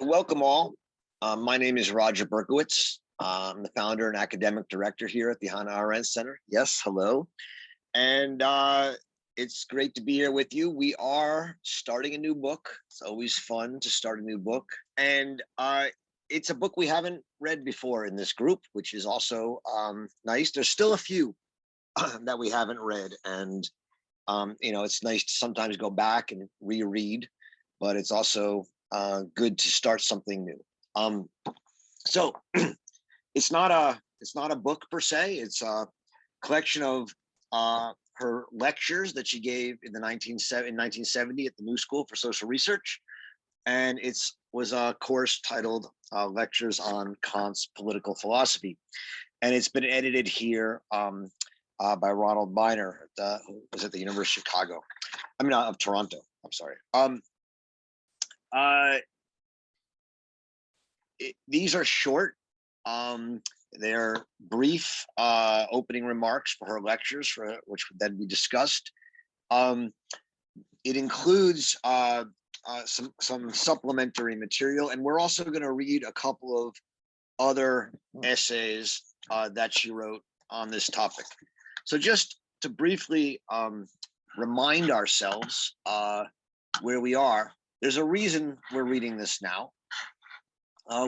Welcome all. My name is Roger Berkowitz. I'm the founder and academic director here at the Hannah Arendt Center. Yes, hello. And it's great to be here with you. We are starting a new book. It's always fun to start a new book. And it's a book we haven't read before in this group, which is also nice. There's still a few that we haven't read. And, it's nice to sometimes go back and reread, but it's also good to start something new. So it's not a book per se. It's a collection of her lectures that she gave in 1970 at the New School for Social Research, and it was a course titled Lectures on Kant's Political Philosophy, and it's been edited here by Ronald Miner, who was at the University of Chicago. Of Toronto. I'm sorry. These are short. They're brief opening remarks for her lectures, which would then be discussed. It includes some supplementary material, and we're also going to read a couple of other essays that she wrote on this topic. So just to briefly remind ourselves where we are, there's a reason we're reading this now,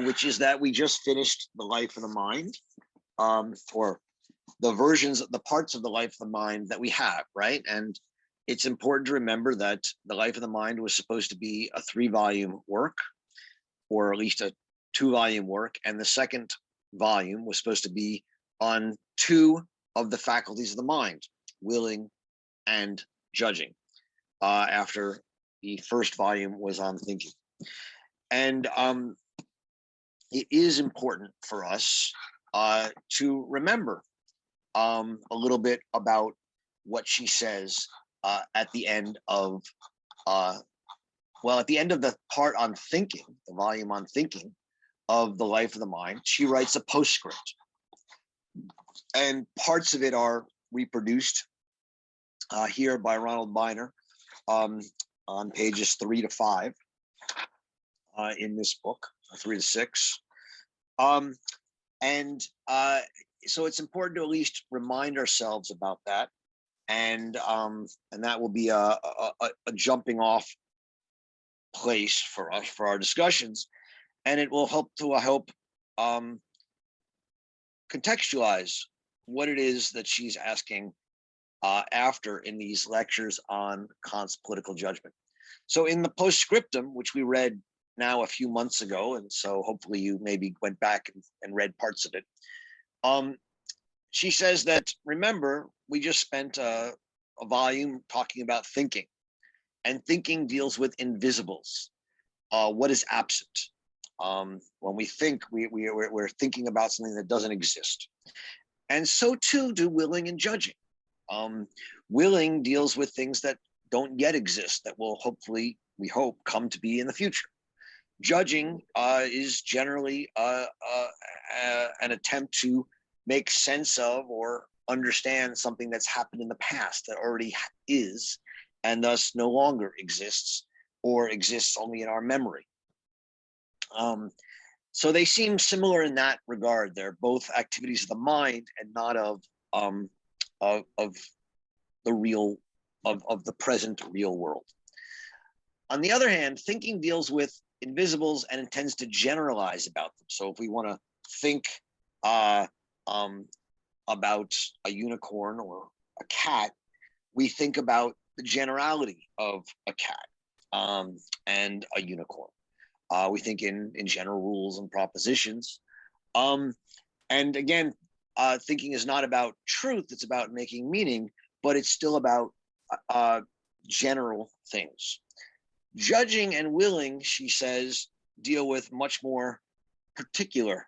which is that we just finished The Life of the Mind, or the parts of The Life of the Mind that we have, right? And it's important to remember that The Life of the Mind was supposed to be a 3-volume work, or at least a 2-volume work. And the second volume was supposed to be on 2 of the faculties of the mind, willing and judging, after the first volume was on thinking. And it is important for us to remember a little bit about what she says at the end of the part on thinking, the volume on thinking of The Life of the Mind. She writes a postscript, and parts of it are reproduced here by Ronald Miner on pages 3 to 5 in this book, 3 to 6. So it's important to at least remind ourselves about that, and that will be a jumping off place for us for our discussions, and it will help contextualize what it is that she's asking after in these lectures on Kant's political judgment. So in the Postscriptum, which we read now a few months ago, and so hopefully you maybe went back and read parts of it, she says that, remember, we just spent a volume talking about thinking, and thinking deals with invisibles, what is absent. When we think, we're thinking about something that doesn't exist. And so too do willing and judging. Willing deals with things that don't yet exist, that will hopefully, we hope, come to be in the future. Judging is generally an attempt to make sense of or understand something that's happened in the past that already is, and thus no longer exists, or exists only in our memory. So they seem similar in that regard. They're both activities of the mind and not of the real, of the present real world. On the other hand, thinking deals with invisibles and intends to generalize about them. So if we want to think about a unicorn or a cat, we think about the generality of a cat and a unicorn. We think in general rules and propositions. And again, thinking is not about truth, it's about making meaning, but it's still about general things. Judging and willing, she says, deal with much more particular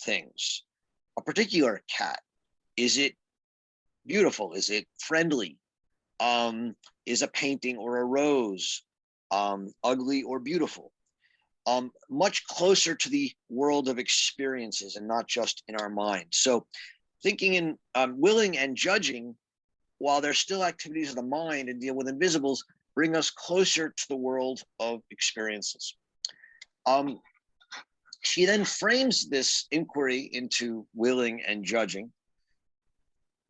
things. A particular cat, is it beautiful? Is it friendly? Is a painting or a rose ugly or beautiful? Much closer to the world of experiences and not just in our mind. So thinking in willing and judging, while they're still activities of the mind and deal with invisibles, bring us closer to the world of experiences. She then frames this inquiry into willing and judging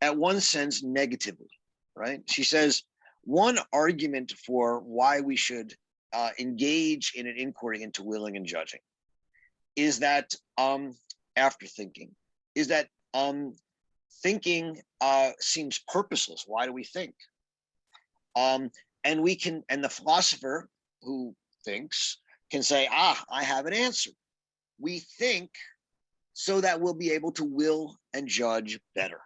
at one sense negatively, right? She says, one argument for why we should engage in an inquiry into willing and judging is that after thinking, is that thinking seems purposeless. Why do we think? And the philosopher who thinks can say, I have an answer. We think so that we'll be able to will and judge better.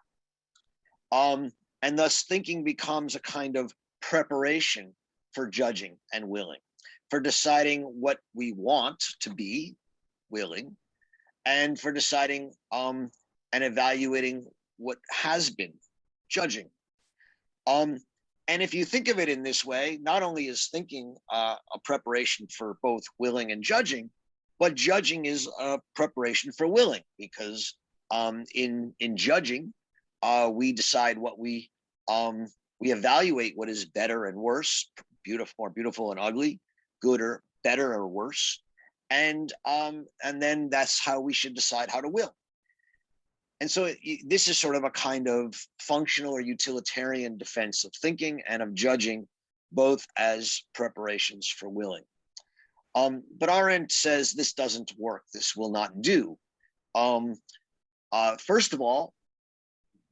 And thus thinking becomes a kind of preparation for judging and willing, for deciding what we want to be, willing, and for deciding and evaluating what has been, judging. And if you think of it in this way, not only is thinking a preparation for both willing and judging, but judging is a preparation for willing, because in judging, we decide what we evaluate what is better and worse, more beautiful and ugly, good or better or worse, and then that's how we should decide how to will. And so this is sort of a kind of functional or utilitarian defense of thinking and of judging, both as preparations for willing. But Arendt says this doesn't work. This will not do. First of all,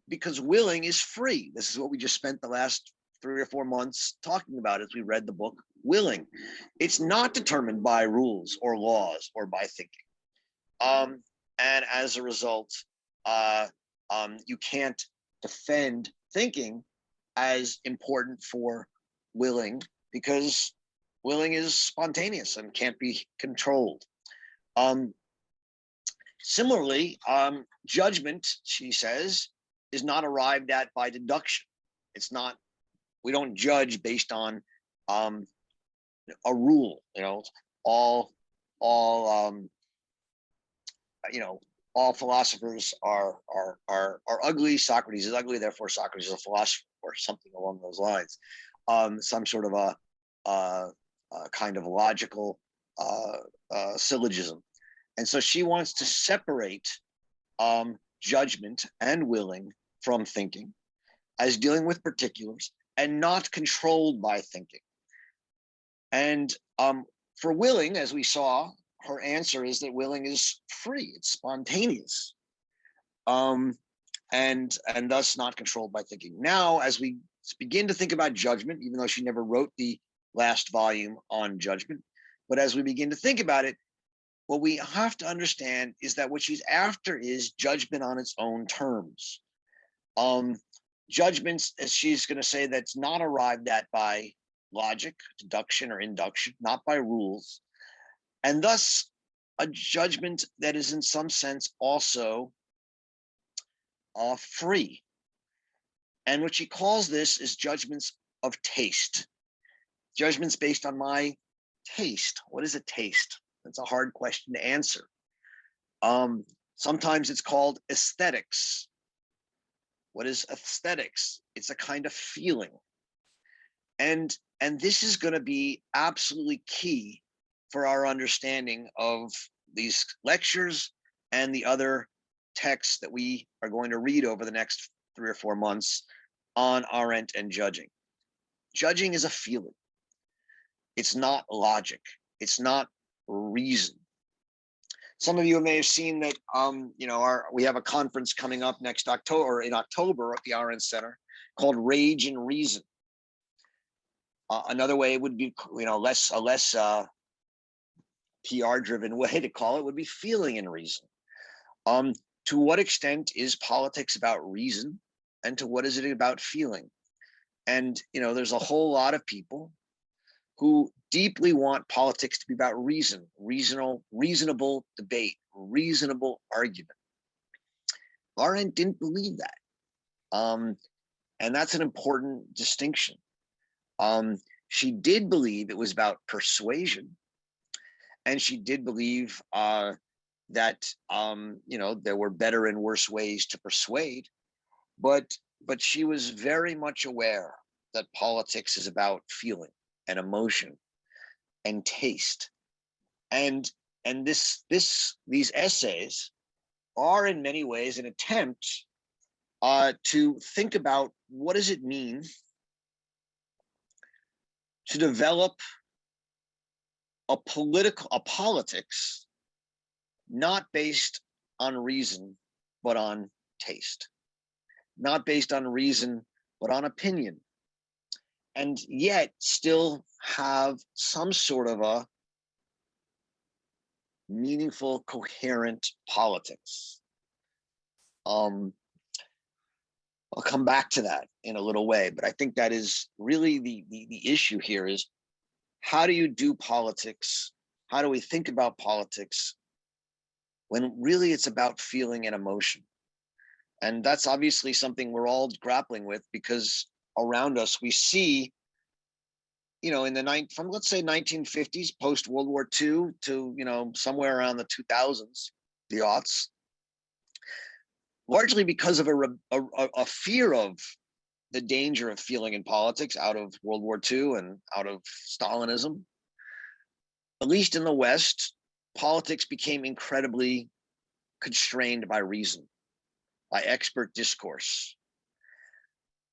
because willing is free. This is what we just spent the last 3 or 4 months talking about as we read the book Willing. It's not determined by rules or laws or by thinking. And as a result, you can't defend thinking as important for willing, because willing is spontaneous and can't be controlled. Similarly, judgment, she says, is not arrived at by deduction. It's not, we don't judge based on a rule, all philosophers are ugly. Socrates is ugly, therefore Socrates is a philosopher, or something along those lines. Some sort of a kind of logical syllogism. And so she wants to separate judgment and willing from thinking as dealing with particulars and not controlled by thinking. And for willing, as we saw, her answer is that willing is free, it's spontaneous, and thus not controlled by thinking. Now, as we begin to think about judgment, even though she never wrote the last volume on judgment, but as we begin to think about it, what we have to understand is that what she's after is judgment on its own terms. Judgments, as she's going to say, that's not arrived at by logic, deduction, or induction, not by rules, and thus a judgment that is in some sense also free. And what she calls this is judgments of taste. Judgments based on my taste. What is a taste? That's a hard question to answer. Sometimes it's called aesthetics. What is aesthetics? It's a kind of feeling. And this is going to be absolutely key for our understanding of these lectures and the other texts that we are going to read over the next 3 or 4 months on Arendt and judging. Judging is a feeling. It's not logic. It's not reason. Some of you may have seen that we have a conference coming up next October, or in October, at the Arendt Center, called Rage and Reason. Another way would be, a less PR-driven way to call it would be feeling and reason. To what extent is politics about reason, and to what is it about feeling? And there's a whole lot of people who deeply want politics to be about reason, reasonable debate, reasonable argument. Arendt didn't believe that. And that's an important distinction. She did believe it was about persuasion. And she did believe that, there were better and worse ways to persuade. But she was very much aware that politics is about feeling and emotion and taste. And And these essays are in many ways an attempt to think about what does it mean to develop a politics not based on reason, but on taste, not based on reason, but on opinion, and yet still have some sort of a meaningful, coherent politics. I'll come back to that in a little way, but I think that is really the issue here is how do you do politics? How do we think about politics when really it's about feeling and emotion? And that's obviously something we're all grappling with because around us we see, in from let's say 1950s, post World War II to somewhere around the 2000s, the aughts, largely because of a fear of the danger of feeling in politics out of World War II and out of Stalinism. At least in the West, politics became incredibly constrained by reason, by expert discourse.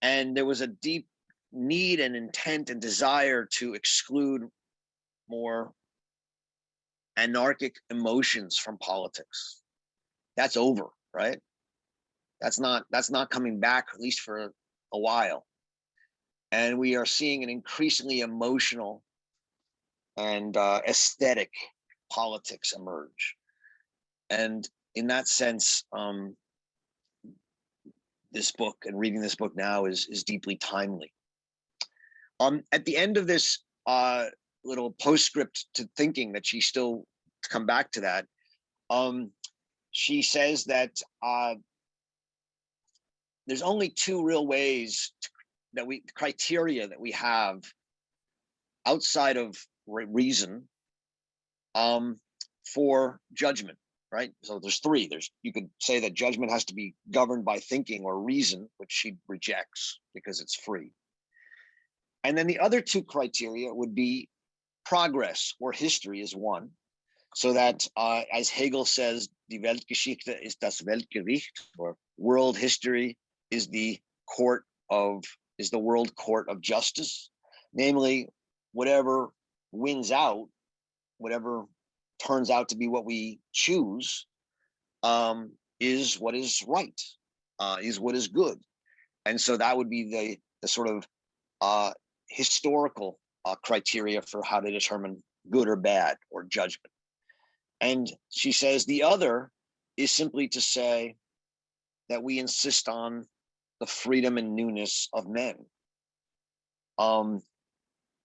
And there was a deep need and intent and desire to exclude more anarchic emotions from politics. That's over, right? That's not coming back, at least for a while. And we are seeing an increasingly emotional and aesthetic politics emerge. And in that sense, this book and reading this book now is deeply timely. At the end of this little postscript to thinking that she still to come back to that, she says that there's only two real ways criteria that we have outside of reason for judgment, right? So there's three. You could say that judgment has to be governed by thinking or reason, which she rejects because it's free. And then the other two criteria would be progress or history is one. So that, as Hegel says, die Weltgeschichte ist das Weltgericht, or world history is the world court of justice. Namely, whatever wins out, whatever turns out to be what we choose, is what is right, is what is good. And so that would be the sort of historical criteria for how to determine good or bad or judgment. And she says the other is simply to say that we insist on the freedom and newness of men.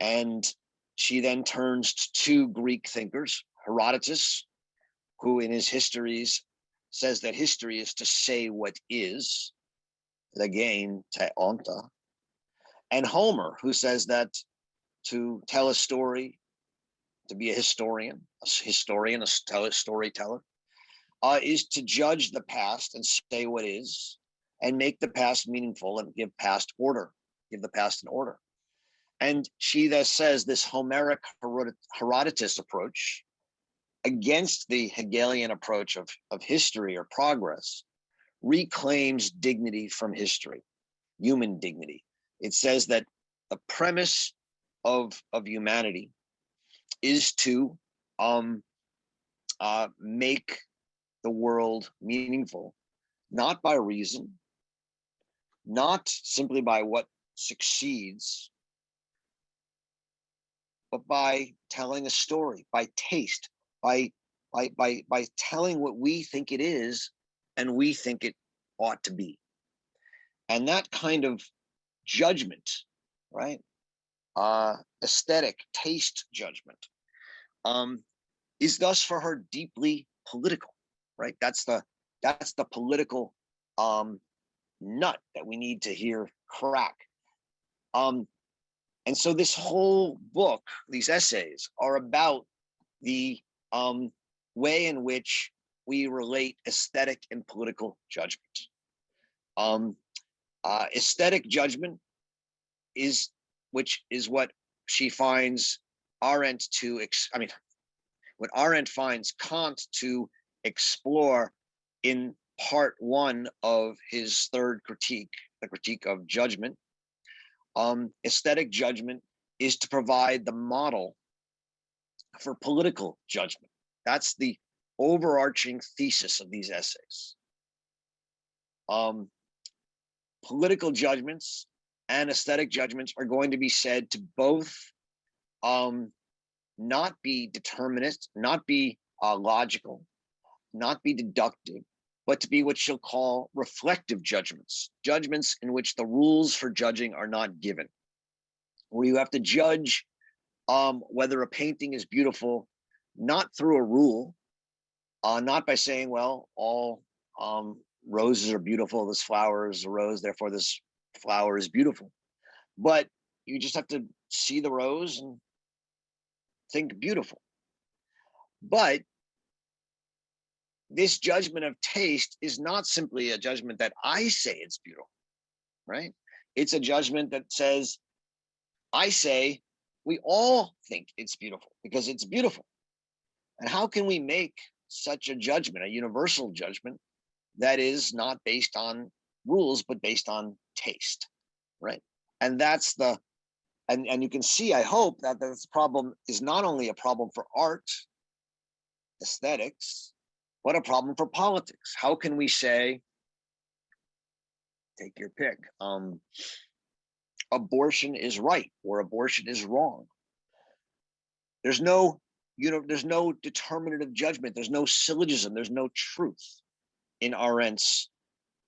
And she then turns to two Greek thinkers, Herodotus, who in his histories says that history is to say what is, legein te onta, and Homer, who says that to tell a story, to be a historian, a storyteller, is to judge the past and say what is, and make the past meaningful and give the past an order. And she thus says this Homeric Herodotus approach against the Hegelian approach of history or progress reclaims dignity from history, human dignity. It says that the premise of humanity is to make the world meaningful, not by reason, not simply by what succeeds, but by telling a story, by taste, by telling what we think it is and we think it ought to be. And that kind of judgment, right? Aesthetic taste judgment, is thus for her deeply political, right? That's the political nut that we need to hear crack. And so this whole book, these essays, are about the way in which we relate aesthetic and political judgment. Aesthetic judgment which is what she finds Arendt what Arendt finds Kant to explore in part one of his third critique, the critique of judgment. Aesthetic judgment is to provide the model for political judgment. That's the overarching thesis of these essays. Political judgments and aesthetic judgments are going to be said to both not be determinist, not be logical, not be deductive, but to be what she'll call reflective judgments, judgments in which the rules for judging are not given, where you have to judge whether a painting is beautiful, not through a rule, not by saying, well, all roses are beautiful, this flower is a rose, therefore this flower is beautiful. But you just have to see the rose and think beautiful. But this judgment of taste is not simply a judgment that I say it's beautiful, right? It's a judgment that says, I say we all think it's beautiful because it's beautiful. And how can we make such a judgment, a universal judgment, that is not based on rules, but based on taste, right? And that's the, and you can see, I hope, that this problem is not only a problem for art, aesthetics, but a problem for politics. How can we say, take your pick, abortion is right or abortion is wrong? There's no, there's no determinative judgment. There's no syllogism. There's no truth in Arendt's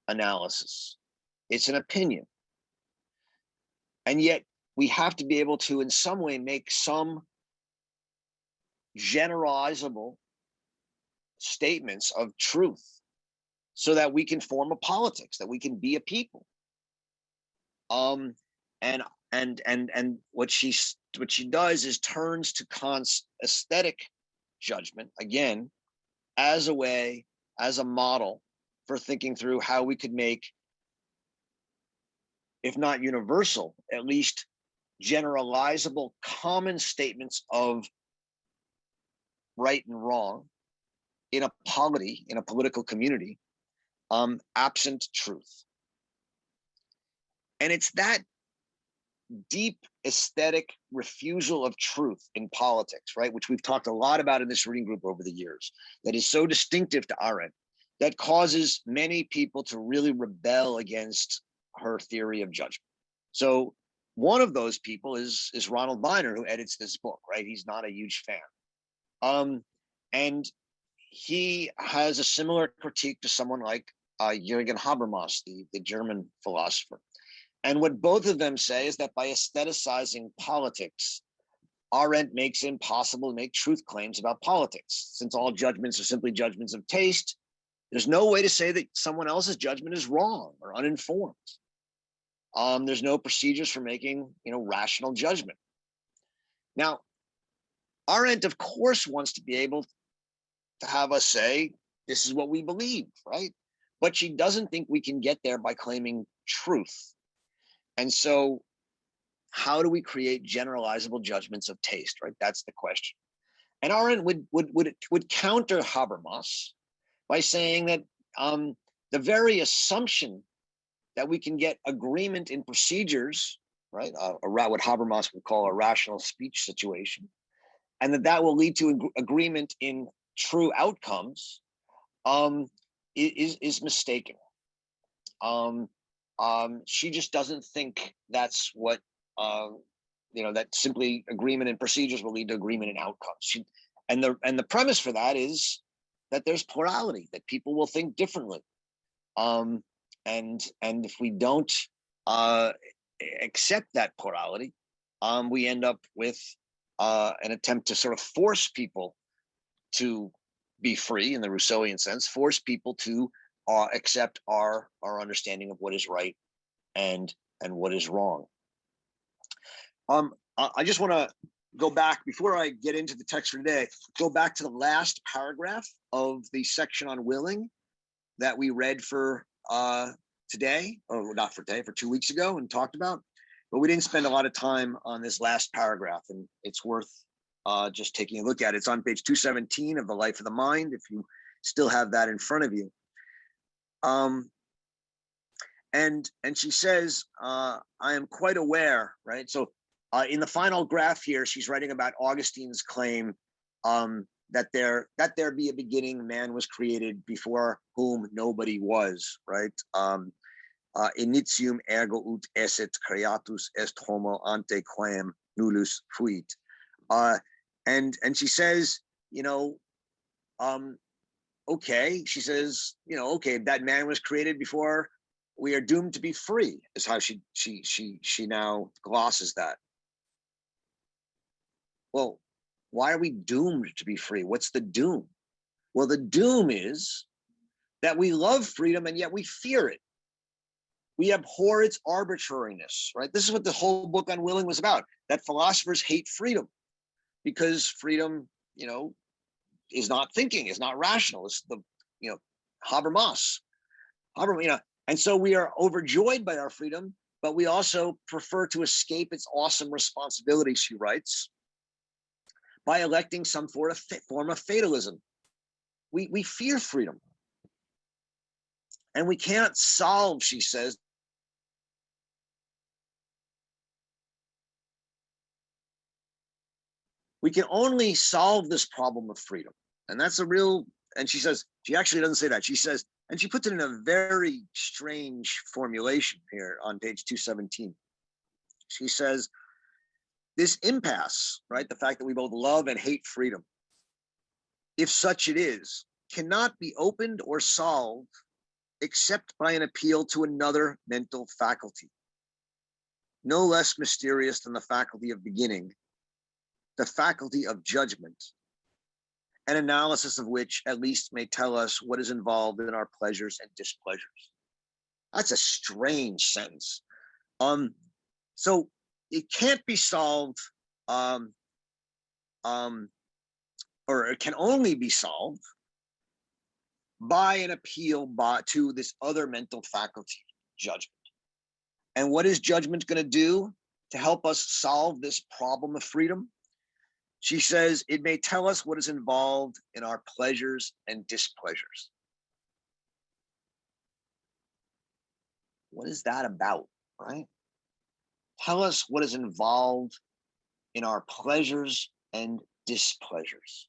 analysis. It's an opinion. And yet we have to be able to, in some way, make some generalizable statements of truth so that we can form a politics, that we can be a people. And what she does is turns to Kant's aesthetic judgment again as a way, as a model for thinking through how we could make, if not universal, at least generalizable common statements of right and wrong in a polity, in a political community, absent truth. And it's that deep aesthetic refusal of truth in politics, right, which we've talked a lot about in this reading group over the years, that is so distinctive to Arendt, that causes many people to really rebel against her theory of judgment. So one of those people is Ronald Viner, who edits this book, right? He's not a huge fan. And he has a similar critique to someone like Jürgen Habermas, the German philosopher. And what both of them say is that by aestheticizing politics, Arendt makes it impossible to make truth claims about politics. Since all judgments are simply judgments of taste, there's no way to say that someone else's judgment is wrong or uninformed. There's no procedures for making, rational judgment. Now, Arendt, of course, wants to be able to have us say, this is what we believe, right? But she doesn't think we can get there by claiming truth. And so how do we create generalizable judgments of taste, right? That's the question. And Arendt would counter Habermas by saying that the very assumption that we can get agreement in procedures, right, what Habermas would call a rational speech situation, and that will lead to agreement in true outcomes, is mistaken. She just doesn't think that's what, that simply agreement in procedures will lead to agreement in outcomes. And the premise for that is that there's plurality, that people will think differently. And if we don't accept that plurality, we end up with an attempt to sort of force people to be free in the Rousseauian sense, force people to accept our understanding of what is right and what is wrong. I just want to go back, before I get into the text for today, go back to the last paragraph of the section on willing that we read for today, or not for today, for 2 weeks ago and talked about, but we didn't spend a lot of time on this last paragraph, and it's worth just taking a look at it. It's on page 217 of The Life of the Mind, if you still have that in front of you. And she says, I am quite aware, right? So in the final graph here, she's writing about Augustine's claim that there be a beginning, man was created before whom nobody was, right? Initium ergo ut esset creatus est homo ante quem nullus fuit. And she says, okay, she says, okay, that man was created before we are doomed to be free, is how she now glosses that. Well, why are we doomed to be free? What's the doom? Well, the doom is that we love freedom and yet we fear it. We abhor its arbitrariness, right? This is what the whole book on Willing was about, that philosophers hate freedom because freedom, is not thinking, is not rational. It's the, Habermas. And so we are overjoyed by our freedom, but we also prefer to escape its awesome responsibility, she writes, by electing some form of fatalism. We fear freedom. And we can't solve, she says, we can only solve this problem of freedom. And that's a real, and she says, she actually doesn't say that. She says, and she puts it in a very strange formulation here on page 217. She says, this impasse, right, the fact that we both love and hate freedom, if such it is, cannot be opened or solved except by an appeal to another mental faculty, no less mysterious than the faculty of beginning, the faculty of judgment, an analysis of which at least may tell us what is involved in our pleasures and displeasures. That's a strange sentence. So it can't be solved, or it can only be solved by an appeal to this other mental faculty, judgment. And what is judgment going to do to help us solve this problem of freedom? She says, it may tell us what is involved in our pleasures and displeasures. What is that about, right? Tell us what is involved in our pleasures and displeasures.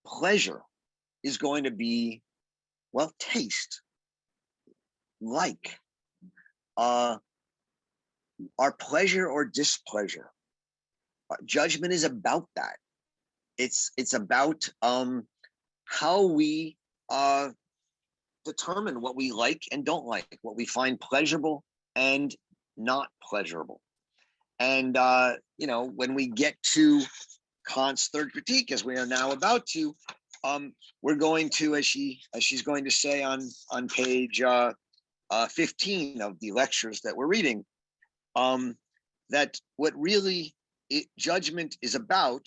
Pleasure is going to be, well, taste, like. Our pleasure or displeasure. Judgment is about that. It's about how we determine what we like and don't like, what we find pleasurable and not pleasurable. And when we get to Kant's third critique, as we are now about to, we're going to, as she's going to say on page 15 of the lectures that we're reading, that what really judgment is about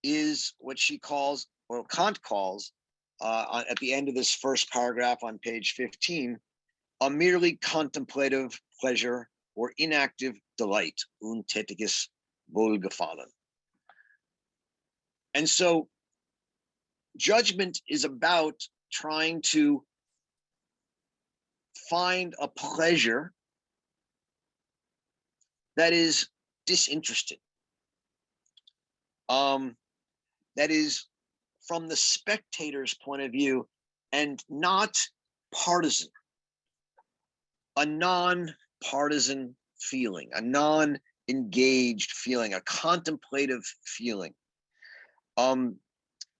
is what she calls, or Kant calls, at the end of this first paragraph on page 15, a merely contemplative pleasure or inactive delight, untätiges Wohlgefallen. And so judgment is about trying to find a pleasure that is disinterested, that is from the spectator's point of view and not partisan, a non-partisan feeling, a non-engaged feeling, a contemplative feeling.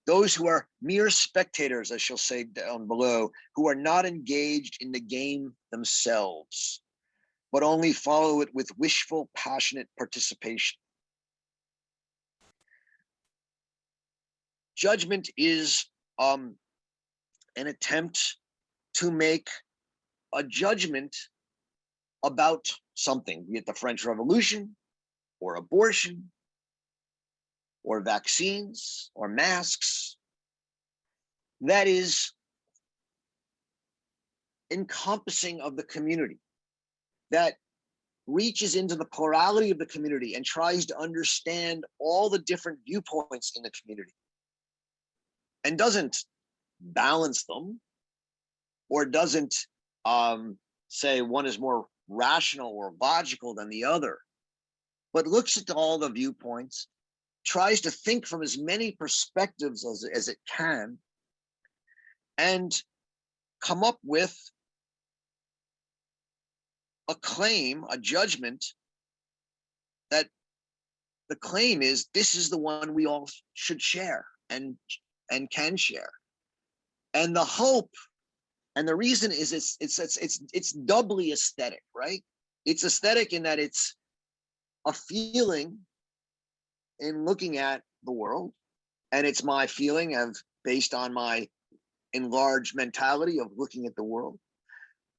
Those who are mere spectators, as she'll say down below, who are not engaged in the game themselves, but only follow it with wishful, passionate participation. Judgment is an attempt to make a judgment about something, be it the French Revolution, or abortion, or vaccines, or masks, that is encompassing of the community, that reaches into the plurality of the community and tries to understand all the different viewpoints in the community, and doesn't balance them, or doesn't say one is more rational or logical than the other, but looks at all the viewpoints, tries to think from as many perspectives as it can, and come up with a claim, a judgment, that the claim is this is the one we all should share and can share. And the hope and the reason is it's doubly aesthetic, right? It's aesthetic in that it's a feeling in looking at the world, and it's my feeling of based on my enlarged mentality of looking at the world.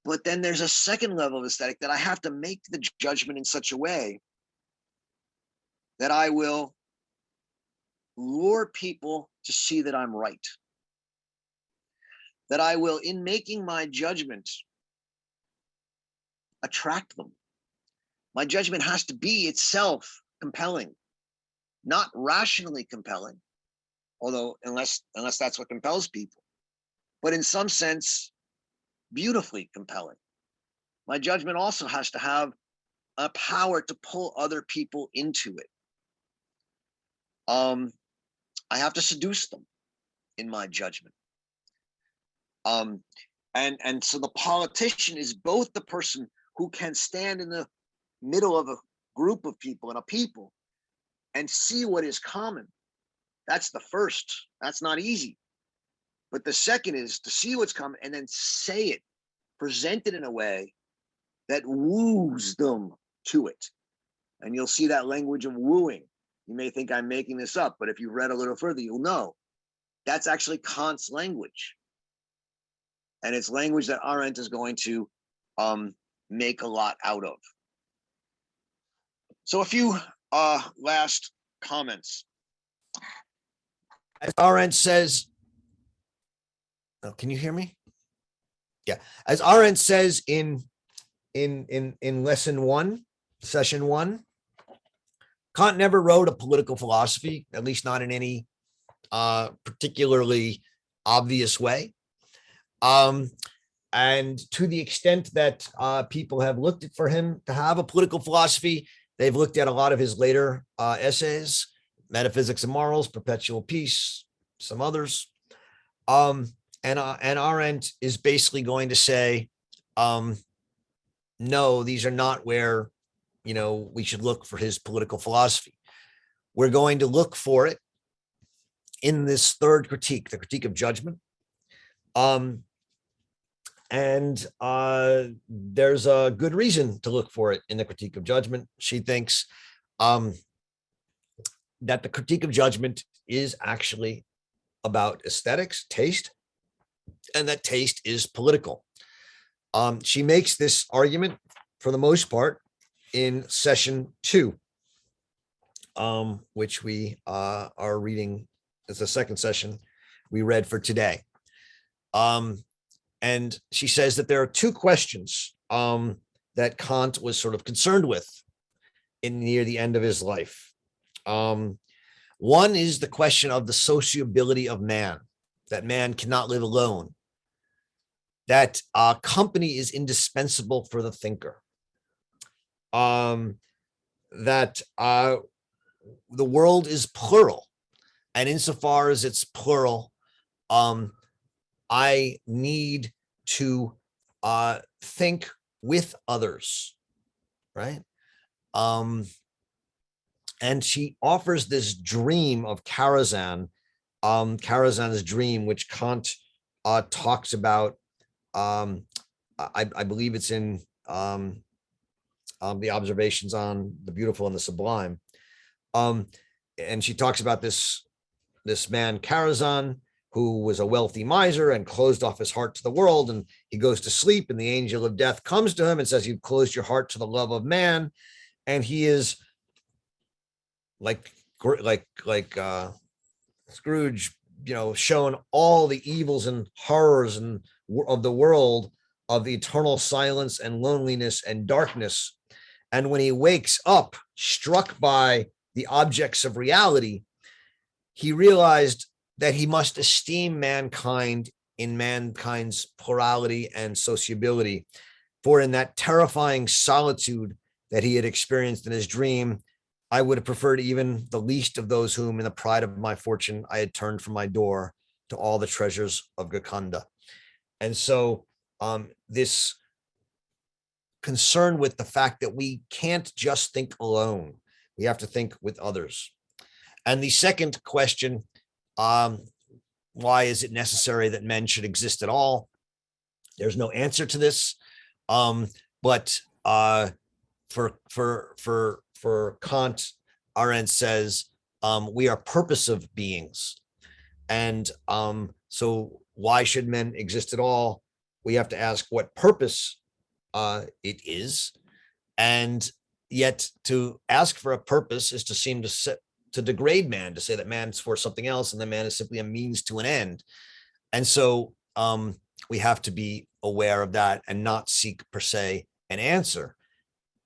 But then there's a second level of aesthetic that I have to make the judgment in such a way that I will lure people to see that I'm right. That I will, in making my judgment, attract them. My judgment has to be itself compelling, not rationally compelling, although unless that's what compels people, but in some sense, beautifully compelling. My judgment also has to have a power to pull other people into it. I have to seduce them in my judgment. And so the politician is both the person who can stand in the middle of a group of people and a people and see what is common. That's the first. That's not easy. But the second is to see what's common and then say it, present it in a way that woos them to it. And you'll see that language of wooing. You may think I'm making this up, but if you read a little further, you'll know that's actually Kant's language. And it's language that Arendt is going to make a lot out of. So a few last comments. As Arendt says, oh, can you hear me? Yeah. As Arendt says in lesson 1, session 1, Kant never wrote a political philosophy, at least not in any particularly obvious way. And to the extent that people have looked for him to have a political philosophy, they've looked at a lot of his later essays, Metaphysics and Morals, Perpetual Peace, some others. And Arendt is basically going to say, no, these are not where, we should look for his political philosophy. We're going to look for it in this third critique, the critique of judgment. And there's a good reason to look for it in the critique of judgment. She thinks that the critique of judgment is actually about aesthetics, taste, and that taste is political. She makes this argument for the most part in session 2, which we are reading as the second session we read for today. And she says that there are 2 questions that Kant was sort of concerned with near the end of his life. One is the question of the sociability of man, that man cannot live alone, that company is indispensable for the thinker, that the world is plural, and insofar as it's plural, I need to think with others, right? And she offers this dream of Karazhan, Karazhan's dream, which Kant talks about. I believe it's in the Observations on the Beautiful and the Sublime. And she talks about this man Karazhan, who was a wealthy miser and closed off his heart to the world, and he goes to sleep, and the angel of death comes to him and says, "You've closed your heart to the love of man," and he is like Scrooge, shown all the evils and horrors and of the world of eternal silence and loneliness and darkness. And when he wakes up, struck by the objects of reality, he realized that he must esteem mankind in mankind's plurality and sociability. For in that terrifying solitude that he had experienced in his dream, I would have preferred even the least of those whom, in the pride of my fortune, I had turned from my door to all the treasures of Gokunda. And so this concern with the fact that we can't just think alone, we have to think with others. And the second question, why is it necessary that men should exist at all? There's no answer to this, but for Kant, Arendt says we are purposive beings, and so why should men exist at all? We have to ask what purpose it is, and yet to ask for a purpose is to seem to degrade man, to say that man's for something else and the man is simply a means to an end. And so we have to be aware of that and not seek per se an answer.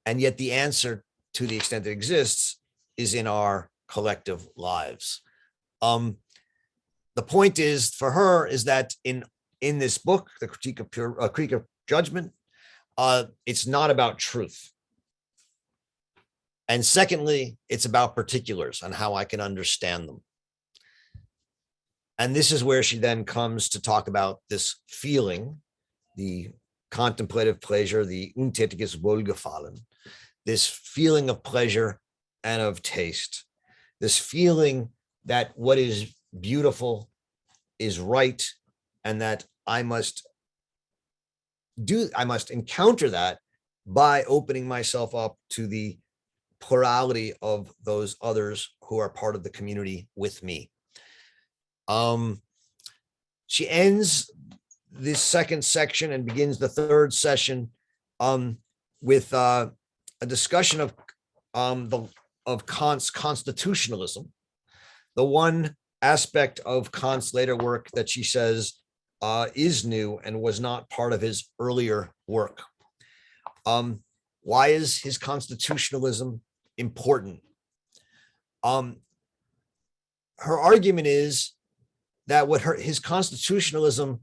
And yet the answer, to the extent it exists, is in our collective lives. The point is for her is that in this book, the critique of judgment, it's not about truth. And secondly, it's about particulars and how I can understand them. And this is where she then comes to talk about this feeling, the contemplative pleasure, the untätiges Wohlgefallen, this feeling of pleasure and of taste, this feeling that what is beautiful is right, and that I must encounter that by opening myself up to the plurality of those others who are part of the community with me. She ends this second section and begins the third session with a discussion of Kant's constitutionalism, the one aspect of Kant's later work that she says is new and was not part of his earlier work. Why is his constitutionalism important? Her argument is that his constitutionalism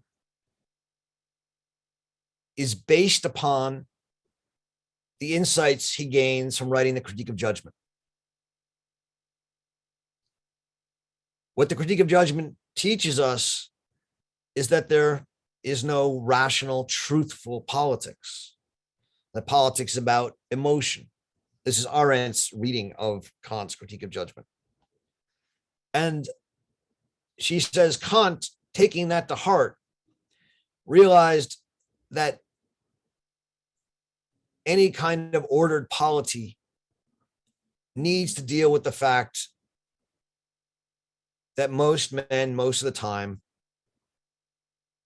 is based upon the insights he gains from writing the Critique of Judgment. What the Critique of Judgment teaches us is that there is no rational, truthful politics. That politics is about emotion. This is Arendt's reading of Kant's Critique of Judgment. And she says Kant, taking that to heart, realized that any kind of ordered polity needs to deal with the fact that most men, most of the time,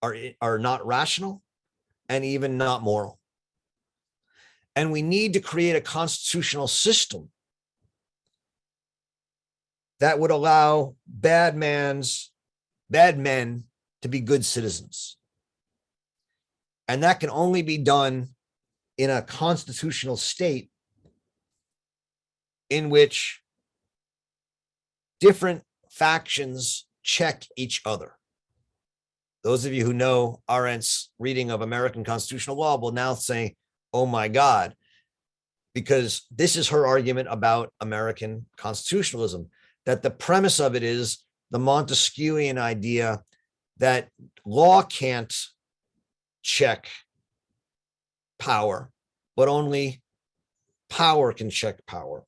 are not rational and even not moral. And we need to create a constitutional system that would allow bad men to be good citizens. And that can only be done in a constitutional state in which different factions check each other. Those of you who know Arendt's reading of American constitutional law will now say, oh my God, because this is her argument about American constitutionalism, that the premise of it is the Montesquieuian idea that law can't check power, but only power can check power.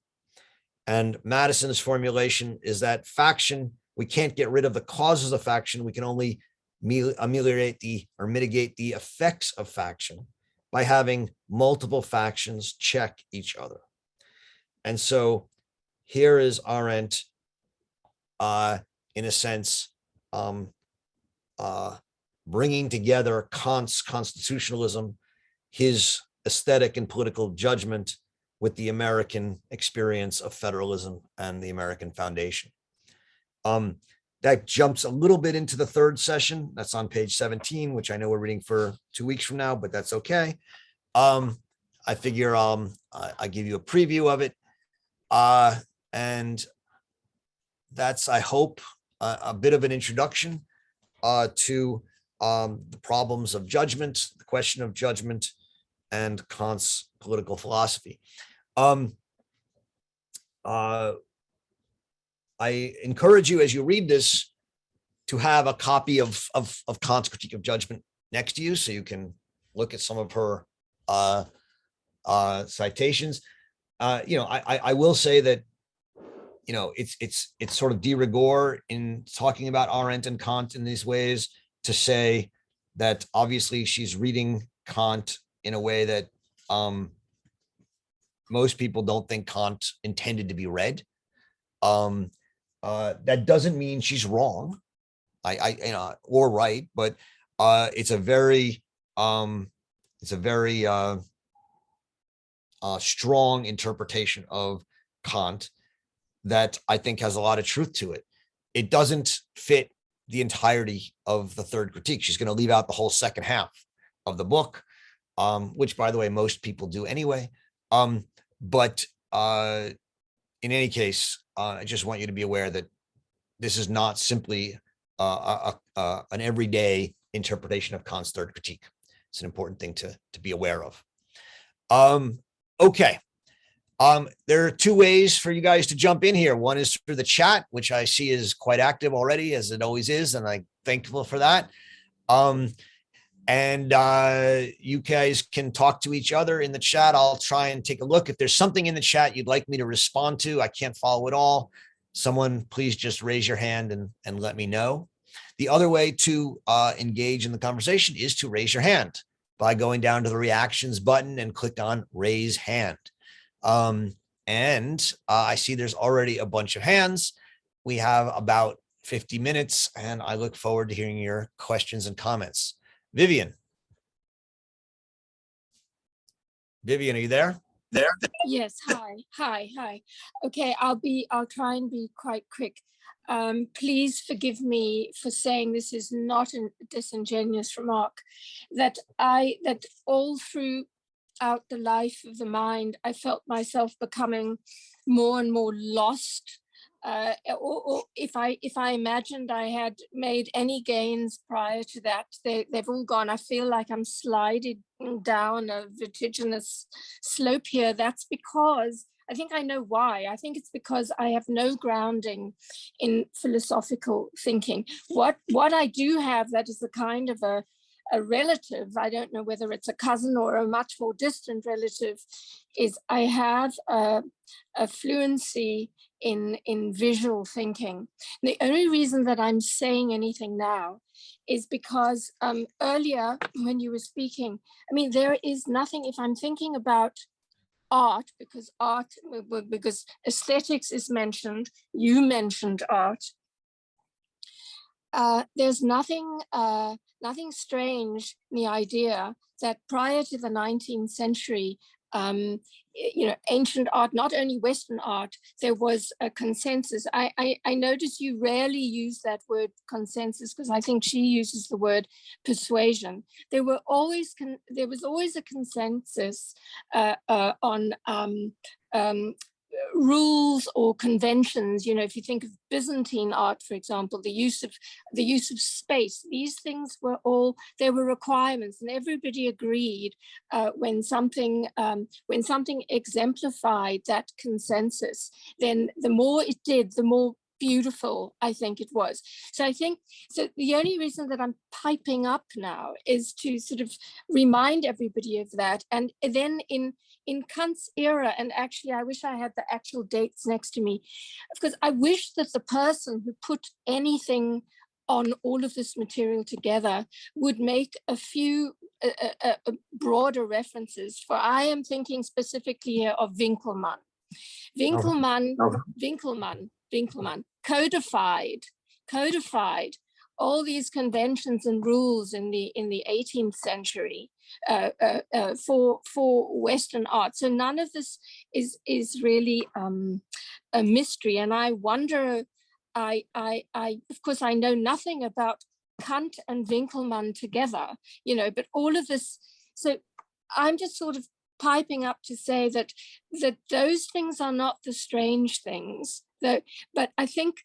And Madison's formulation is that faction, we can't get rid of the causes of faction. We can only ameliorate or mitigate the effects of faction by having multiple factions check each other. And so here is Arendt, in a sense, bringing together Kant's constitutionalism, his aesthetic and political judgment, with the American experience of federalism and the American foundation. that jumps a little bit into the third session. That's on page 17, which I know we're reading for 2 weeks from now, but that's okay. I figure I give you a preview of it. And that's, I hope, a bit of an introduction to the problems of judgment, the question of judgment, and Kant's political philosophy. I encourage you, as you read this, to have a copy of Kant's Critique of Judgment next to you, so you can look at some of her citations. I will say that, it's sort of de rigueur in talking about Arendt and Kant in these ways, to say that obviously she's reading Kant in a way that most people don't think Kant intended to be read. That doesn't mean she's wrong, or right, but it's a very strong interpretation of Kant that I think has a lot of truth to it. It doesn't fit the entirety of the third critique. She's going to leave out the whole second half of the book, which, by the way, most people do anyway. But in any case, I just want you to be aware that this is not simply an everyday interpretation of Kant's third critique. It's an important thing to be aware of. Okay. There are two ways for you guys to jump in here. One is through the chat, which I see is quite active already, as it always is, and I'm thankful for that. And you guys can talk to each other in the chat. I'll try and take a look. If there's something in the chat you'd like me to respond to, I can't follow it all. Someone please just raise your hand and let me know. The other way to engage in the conversation is to raise your hand by going down to the reactions button and click on raise hand. And I see there's already a bunch of hands. We have about 50 minutes, and I look forward to hearing your questions and comments. Vivian, are you there? Yes. Hi. Okay. I'll try and be quite quick. Please forgive me for saying this is not a disingenuous remark, that all throughout the life of the mind, I felt myself becoming more and more lost. Or if I imagined I had made any gains prior to that, they've all gone. I feel like I'm sliding down a vertiginous slope here. That's because I think I know why. I think it's because I have no grounding in philosophical thinking. What I do have that is a kind of a relative, I don't know whether it's a cousin or a much more distant relative, is I have a fluency in visual thinking. The only reason that I'm saying anything now is because earlier when you were speaking, I mean, there is nothing, if I'm thinking about art, because aesthetics is mentioned, you mentioned art, there's nothing strange in the idea that prior to the 19th century, ancient art, not only Western art, there was a consensus. I notice you rarely use that word consensus, because I think she uses the word persuasion. There was always a consensus on rules or conventions. If you think of Byzantine art, for example, the use of space, these things were requirements, and everybody agreed when something exemplified that consensus, then the more it did, the more beautiful I think it was. So I think the only reason that I'm piping up now is to sort of remind everybody of that. And then in Kant's era, and actually I wish I had the actual dates next to me, because I wish that the person who put anything on all of this material together would make a few broader references. For I am thinking specifically here of Winkelmann. Winkelmann codified all these conventions and rules in the 18th century for Western art. So none of this is really a mystery. And I wonder of course, I know nothing about Kant and Winkelmann together, but all of this. So I'm just sort of piping up to say that those things are not the strange things, but I think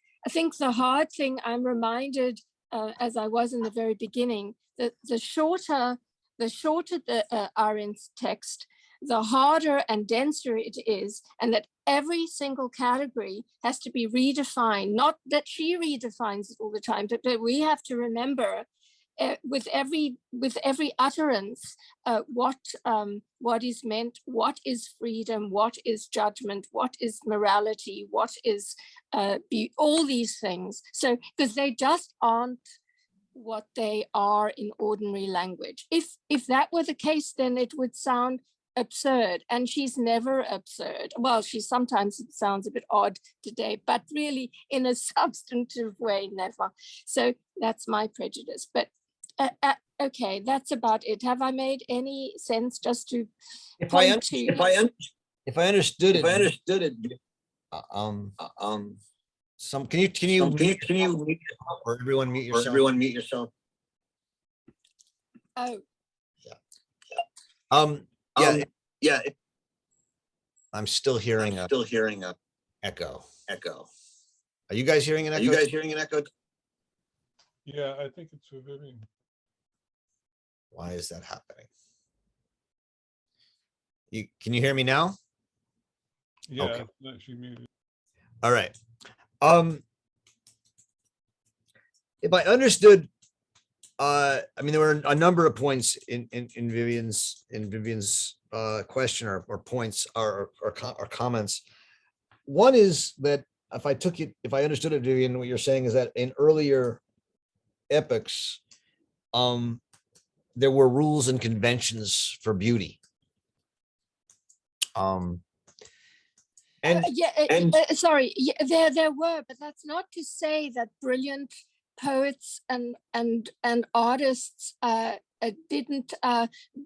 the hard thing, I'm reminded, as I was in the very beginning, that the shorter the Arendt's text, the harder and denser it is, and that every single category has to be redefined. Not that she redefines it all the time, but we have to remember with every utterance what is meant, what is freedom, what is judgment, what is morality, what is all these things. So because they just aren't what they are in ordinary language. If that were the case, then it would sound absurd, and she's never absurd. Well, she sometimes sounds a bit odd today, but really in a substantive way, never. So that's my prejudice. But okay, that's about it. Have I made any sense? Just to if I understood it, can you or everyone mute yourself? Oh. Yeah. I'm still hearing a echo. Are you guys hearing an echo? Yeah, I think it's a Vivian. Why is that happening? Can you hear me now? Yeah, Okay. it's actually muted. All right. If I understood, I mean, there were a number of points in Vivian's question or points or comments. One is that if I understood it, Vivian, what you're saying is that in earlier epochs, there were rules and conventions for beauty. Sorry, there were, but that's not to say that brilliant poets and artists didn't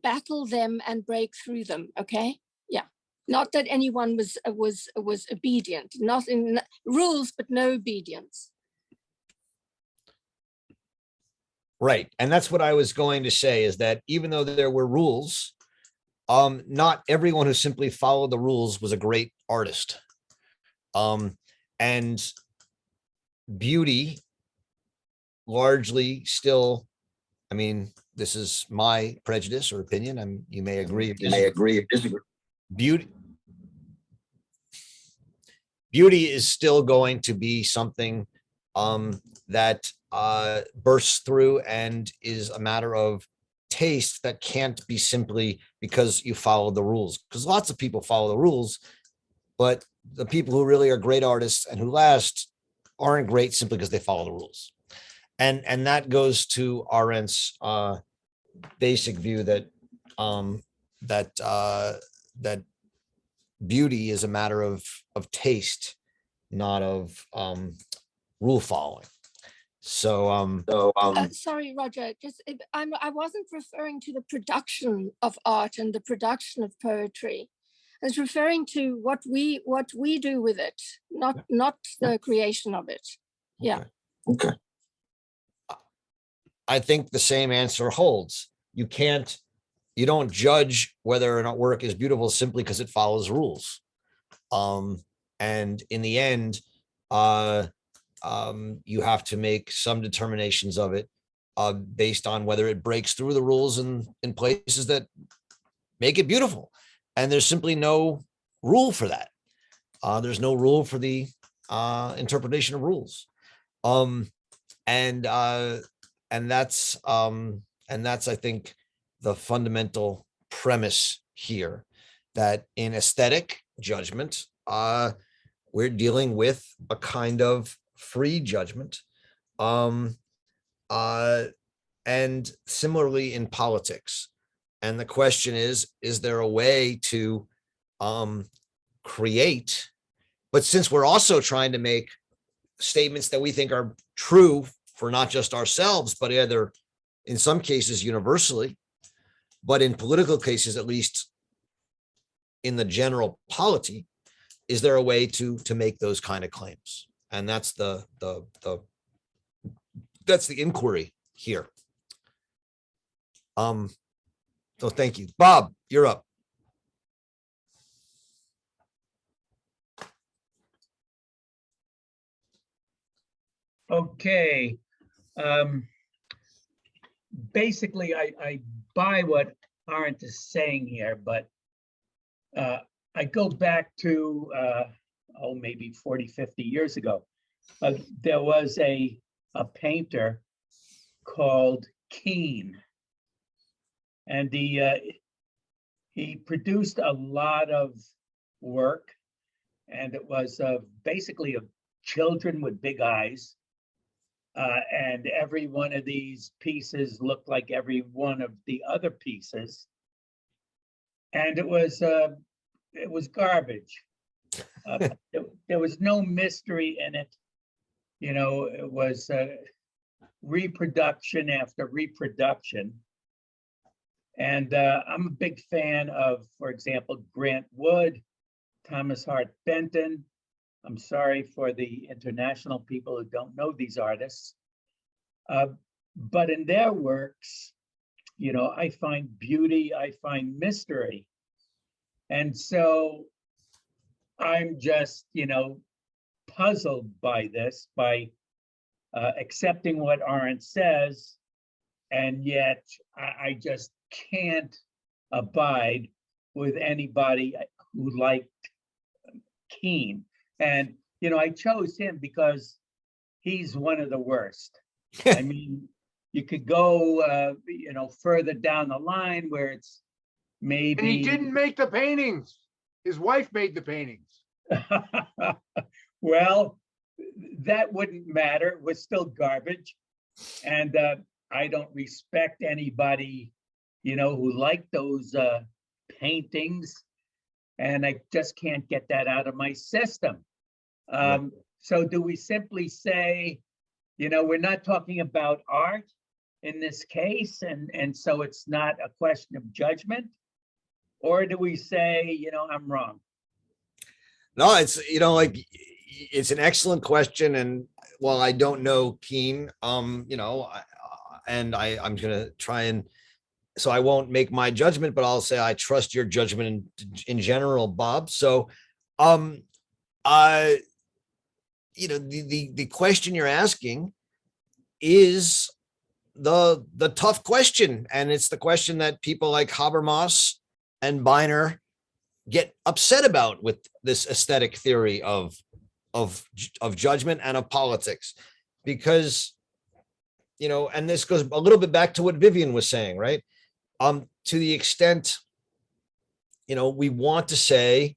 battle them and break through them. Okay, yeah, not that anyone was obedient, not in rules, but no obedience. Right, and that's what I was going to say, is that even though there were rules, not everyone who simply followed the rules was a great artist. And beauty largely still, I mean, this is my prejudice or opinion, and you may agree or disagree. Beauty is still going to be something that bursts through and is a matter of taste that can't be simply because you follow the rules, because lots of people follow the rules, but the people who really are great artists and who last aren't great simply because they follow the rules. And that goes to Arendt's basic view that that beauty is a matter of taste, not of rule following. So sorry, Roger, I wasn't referring to the production of art and the production of poetry. I was referring to what we do with it, not the creation of it. Yeah. Okay. I think the same answer holds. You don't judge whether or not work is beautiful simply because it follows rules. And in the end, you have to make some determinations of it based on whether it breaks through the rules in places that make it beautiful. And there's simply no rule for that. There's no rule for the interpretation of rules. And that's I think the fundamental premise here, that in aesthetic judgment, we're dealing with a kind of free judgment. And similarly in politics. And the question is there a way to create, but since we're also trying to make statements that we think are true for not just ourselves, but either in some cases universally, but in political cases, at least in the general polity, is there a way to make those kind of claims? And that's that's the inquiry here. So thank you. Bob, you're up. Okay. Basically, I buy what Arendt is saying here, but I go back to, maybe 40, 50 years ago. There was a painter called Keane, and he produced a lot of work, and it was basically of children with big eyes. And every one of these pieces looked like every one of the other pieces. And it was garbage. There was no mystery in it. You know, it was reproduction after reproduction. And I'm a big fan of, for example, Grant Wood, Thomas Hart Benton. I'm sorry for the international people who don't know these artists. But in their works, you know, I find beauty, I find mystery. And so I'm just, you know, puzzled by this, by accepting what Arendt says, and yet I just can't abide with anybody who liked Keane. And, you know, I chose him because he's one of the worst. I mean, you could go, you know, further down the line where it's maybe. And he didn't make the paintings. His wife made the paintings. Well, that wouldn't matter. It was still garbage. And I don't respect anybody, you know, who liked those paintings. And I just can't get that out of my system. So do we simply say, you know, we're not talking about art in this case, and so it's not a question of judgment? Or do we say, you know, I'm wrong? No, it's, you know, like, it's an excellent question. And while I don't know Keane, you know, I'm going to try and, so I won't make my judgment, but I'll say I trust your judgment in general, Bob. So, you know, the question you're asking is the tough question. And it's the question that people like Habermas and Biner get upset about with this aesthetic theory of judgment and of politics, because, you know, and this goes a little bit back to what Vivian was saying, right? To the extent, you know, we want to say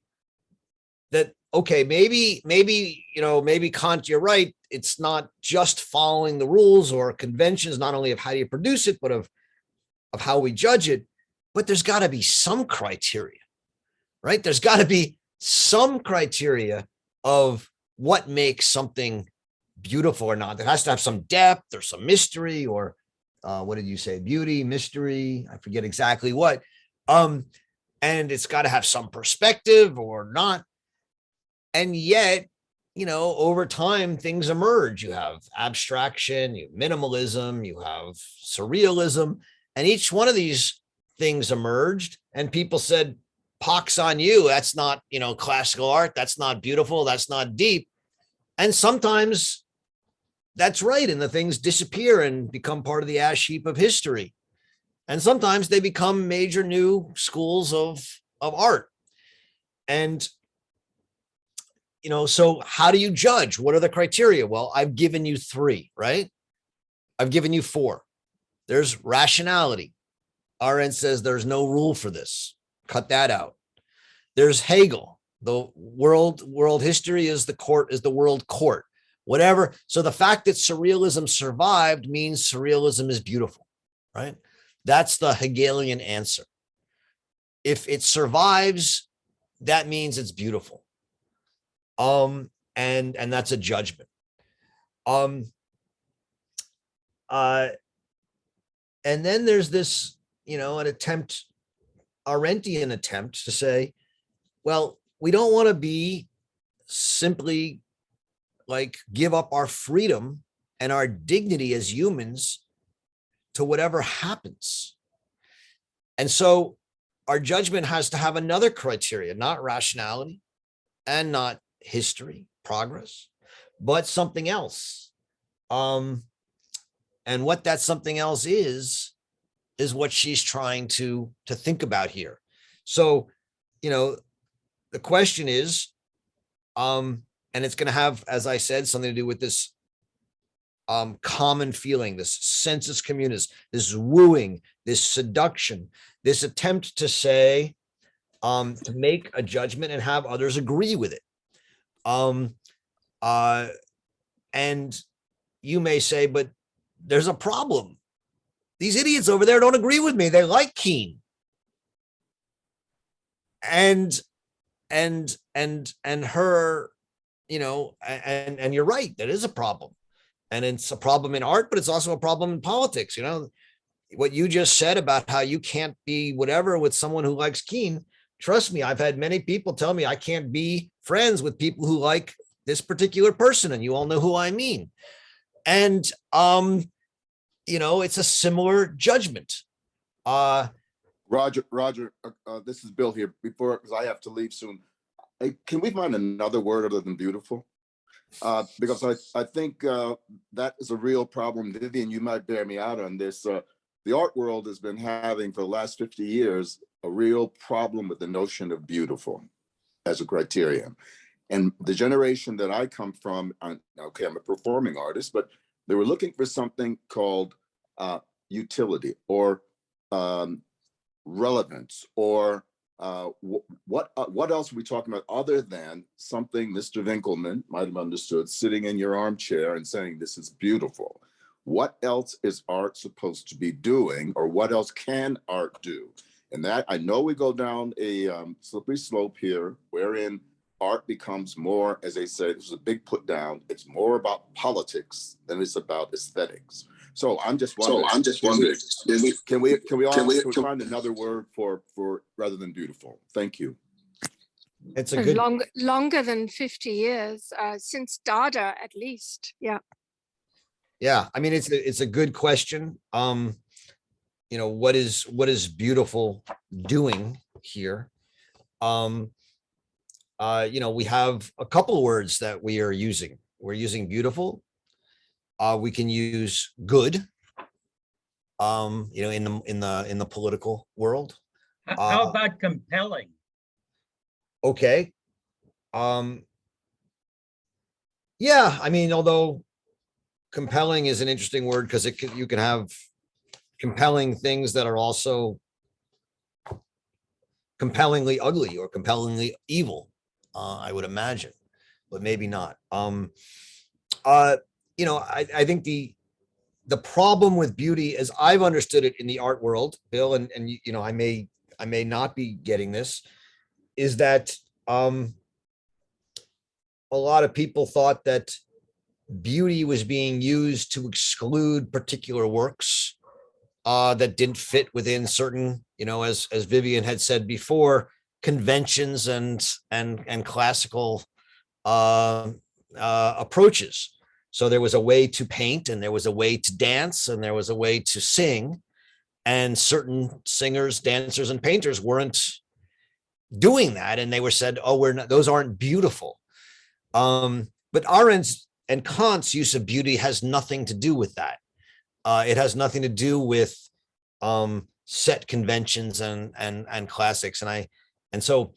that, okay, maybe, you know, maybe Kant, you're right. It's not just following the rules or conventions, not only of how do you produce it, but of how we judge it. But there's got to be some criteria, right? There's got to be some criteria of what makes something beautiful or not. There has to have some depth or some mystery, or what did you say? Beauty, mystery, I forget exactly what. And it's got to have some perspective or not. And yet, you know, over time, things emerge. You have abstraction, you have minimalism, you have surrealism, and each one of these things emerged, and people said, pox on you. That's not, you know, classical art. That's not beautiful. That's not deep. And sometimes that's right. And the things disappear and become part of the ash heap of history. And sometimes they become major new schools of art. And, you know, so how do you judge? What are the criteria? Well, I've given you 3, right? I've given you 4. There's rationality. Arendt says there's no rule for this. Cut that out. There's Hegel. The world history is the world court, whatever. So the fact that surrealism survived means surrealism is beautiful, right? That's the Hegelian answer. If it survives, that means it's beautiful. And that's a judgment. And then there's this, you know, an Arendtian attempt to say, well, we don't want to be simply like give up our freedom and our dignity as humans to whatever happens. And so our judgment has to have another criteria, not rationality and not history, progress, but something else. And what that something else is what she's trying to think about here. So, you know, the question is, and it's going to have, as I said, something to do with this common feeling, this sensus communis, this wooing, this seduction, this attempt to say, to make a judgment and have others agree with it. And you may say, but there's a problem. These idiots over there don't agree with me. They like Keene. And her, you know, and you're right, that is a problem. And it's a problem in art, but it's also a problem in politics. You know, what you just said about how you can't be whatever with someone who likes Keene. Trust me, I've had many people tell me I can't be friends with people who like this particular person, and you all know who I mean. And you know, it's a similar judgment. Roger, this is Bill here. Before, because I have to leave soon. Hey, can we find another word other than beautiful? Because I think that is a real problem. Vivian, you might bear me out on this. The art world has been having for the last 50 years a real problem with the notion of beautiful as a criterion. And the generation that I come from, okay, I'm a performing artist, but they were looking for something called utility or relevance, or what else are we talking about other than something Mr. Winkelmann might have understood sitting in your armchair and saying, this is beautiful. What else is art supposed to be doing, or what else can art do? And that, I know we go down a slippery slope here, wherein art becomes more, as they say, this is a big put down, it's more about politics than it's about aesthetics. So I'm just wondering, can we find another word for rather than beautiful? Thank you. It's a good longer than 50 years, since Dada at least. Yeah. Yeah, I mean, it's a good question. You know, what is beautiful doing here? You know, we have a couple of words that we are using. We're using beautiful. We can use good. You know, in the political world. How about compelling? Okay. Yeah, I mean, although compelling is an interesting word because you can have compelling things that are also compellingly ugly or compellingly evil, I would imagine, but maybe not. You know, I think the problem with beauty, as I've understood it in the art world, Bill, and you know, I may not be getting this, is that a lot of people thought that beauty was being used to exclude particular works that didn't fit within certain, you know, as Vivian had said before, conventions and classical approaches. So there was a way to paint, and there was a way to dance, and there was a way to sing, and certain singers, dancers, and painters weren't doing that, and they were said, oh, we're not, those aren't beautiful. But Arendt's and Kant's use of beauty has nothing to do with that. It has nothing to do with set conventions and classics. And so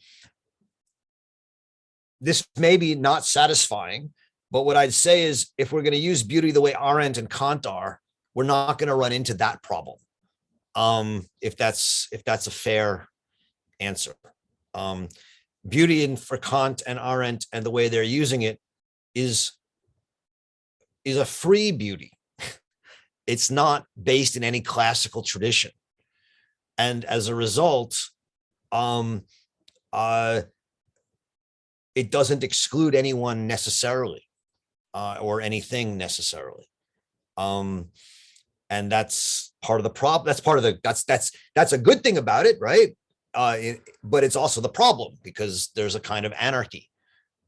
this may be not satisfying, but what I'd say is, if we're going to use beauty the way Arendt and Kant are, we're not going to run into that problem. If that's a fair answer. Beauty for Kant and Arendt and the way they're using it is a free beauty. It's not based in any classical tradition. And as a result, it doesn't exclude anyone necessarily, or anything necessarily. And that's part of the problem. That's part of the, that's a good thing about it, right? But it's also the problem, because there's a kind of anarchy.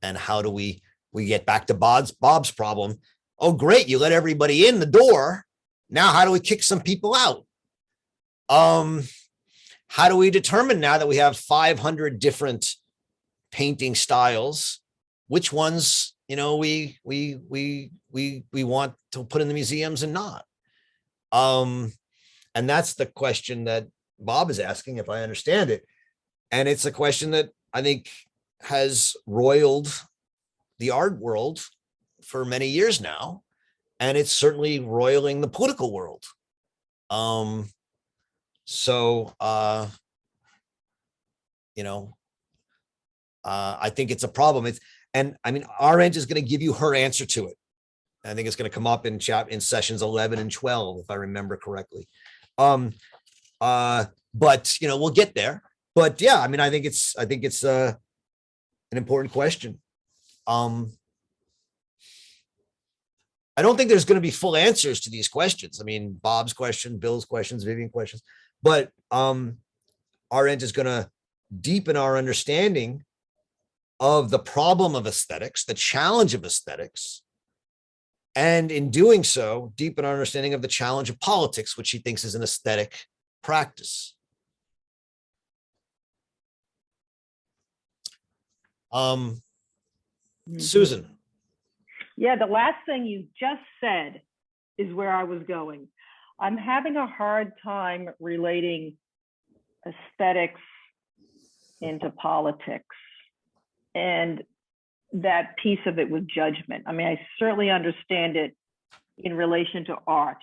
And how do we we get back to Bob's problem. Oh, great. You let everybody in the door. Now, how do we kick some people out? How do we determine now that we have 500 different painting styles, which ones, you know, we want to put in the museums and not? And that's the question that Bob is asking, if I understand it. And it's a question that I think has roiled the art world for many years now. And it's certainly roiling the political world. I think it's a problem. And I mean, Arendt is going to give you her answer to it. I think it's going to come up in sessions 11 and 12, if I remember correctly. But we'll get there. But yeah, I mean, I think it's an important question. I don't think there's going to be full answers to these questions. I mean, Bob's question, Bill's questions, Vivian's questions, but Arendt is going to deepen our understanding of the problem of aesthetics, the challenge of aesthetics, and in doing so, deepen our understanding of the challenge of politics, which she thinks is an aesthetic practice. Susan. Yeah, the last thing you just said is where I was going. I'm having a hard time relating aesthetics into politics and that piece of it with judgment. I mean, I certainly understand it in relation to art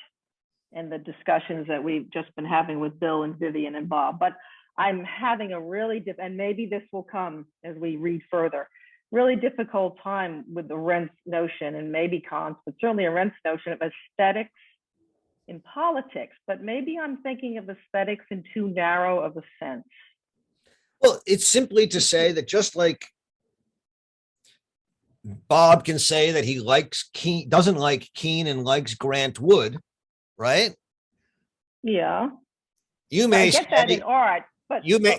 and the discussions that we've just been having with Bill and Vivian and Bob, but I'm having a really, and maybe this will come as we read further, really difficult time with the Arendt's notion, and maybe Kant's, but certainly Arendt's notion of aesthetics in politics. But maybe I'm thinking of aesthetics in too narrow of a sense. Well, it's simply to say that just like Bob can say that he likes Keene, doesn't like Keene and likes Grant Wood, right? Yeah. You may I get that in art, but you may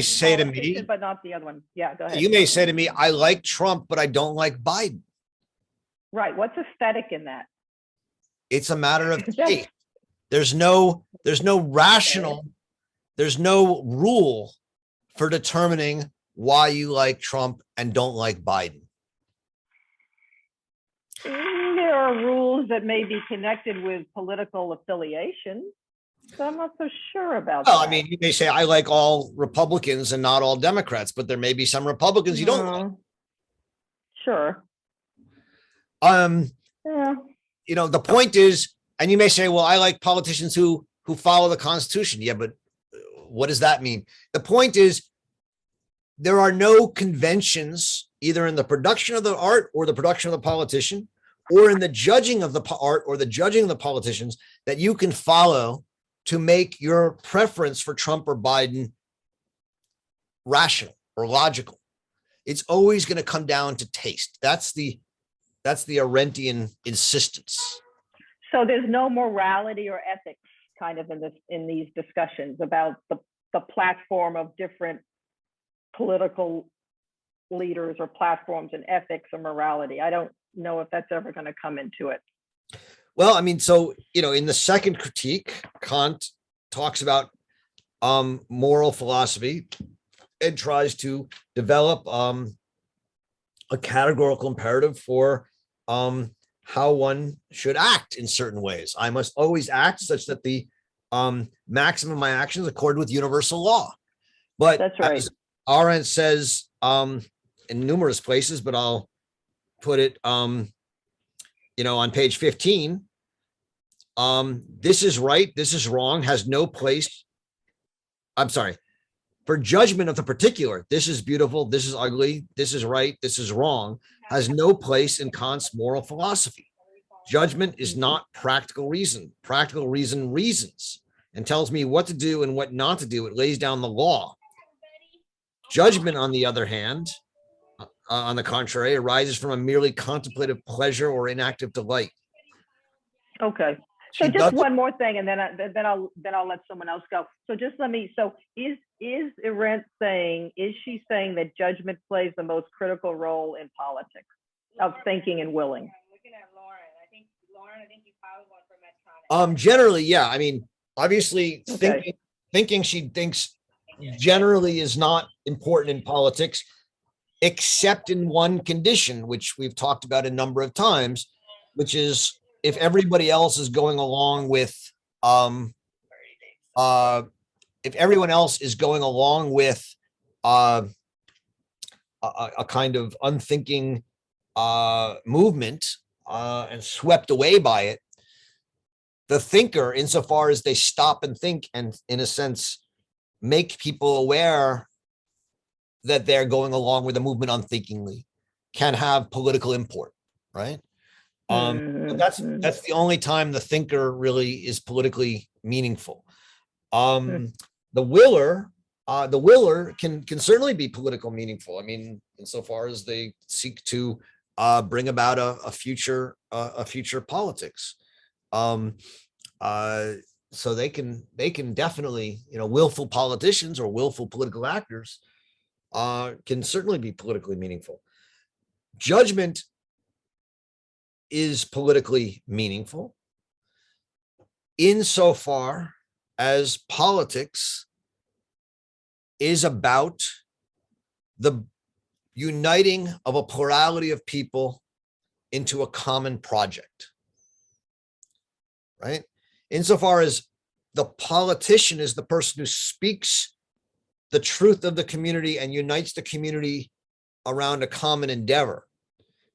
say to me, but not the other one. Yeah, go ahead. You may say to me, I like Trump, but I don't like Biden. Right. What's aesthetic in that? It's a matter of taste. There's no rational, there's no rule for determining why you like Trump and don't like Biden. There are rules that may be connected with political affiliation. So I'm not so sure about that. Well, I mean, you may say, I like all Republicans and not all Democrats, but there may be some Republicans you don't like. Sure. Yeah. You know, the point is, and you may say, well, I like politicians who follow the Constitution. Yeah, but what does that mean? The point is, there are no conventions either in the production of the art or the production of the politician, or in the judging of the art or the judging of the politicians that you can follow to make your preference for Trump or Biden rational or logical. It's always going to come down to taste. That's the Arendtian insistence. So there's no morality or ethics kind of in these discussions about the platform of different political leaders or platforms and ethics or morality. I don't know if that's ever going to come into it. Well, I mean, so, you know, in the second critique, Kant talks about moral philosophy and tries to develop a categorical imperative for how one should act in certain ways. I must always act such that the maximum of my actions accord with universal law. But that's right. As Arendt says in numerous places, but I'll put it, on page 15, this is right, this is wrong, has no place. I'm sorry. For judgment of the particular, this is beautiful, this is ugly, this is right, this is wrong, has no place in Kant's moral philosophy. Judgment is not practical reason. Practical reason reasons and tells me what to do and what not to do. It lays down the law. Judgment, on the other hand, on the contrary, arises from a merely contemplative pleasure or inactive delight. Okay. So She just does- one more thing, and then I'll let someone else go. So just let me. So is Arendt saying? Is she saying that judgment plays the most critical role in politics of thinking and willing? I'm looking at Lauren. I think you filed one for Medtronic. Generally, yeah. I mean, obviously, Okay. thinking she thinks generally is not important in politics, except in one condition, which we've talked about a number of times, which is if everybody else is going along with, if everyone else is going along with a kind of unthinking movement and swept away by it, the thinker, insofar as they stop and think and, in a sense, make people aware that they're going along with the movement unthinkingly, can have political import, right? But that's the only time the thinker really is politically meaningful. The willer can certainly be political meaningful. I mean, insofar as they seek to bring about a future politics. So they can definitely, willful politicians or willful political actors can certainly be politically meaningful. Judgment is politically meaningful insofar as politics is about the uniting of a plurality of people into a common project, right? Insofar as the politician is the person who speaks the truth of the community and unites the community around a common endeavor,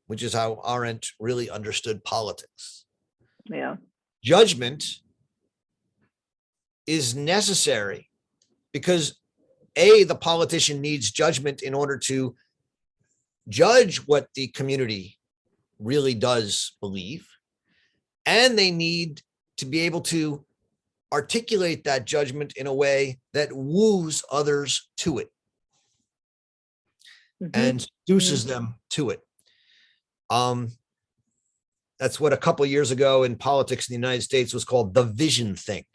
which is how Arendt really understood politics. Yeah. Judgment is necessary because the politician needs judgment in order to judge what the community really does believe, and they need to be able to articulate that judgment in a way that woos others to it and seduces them to it. That's what a couple of years ago in politics in the United States was called the vision thing.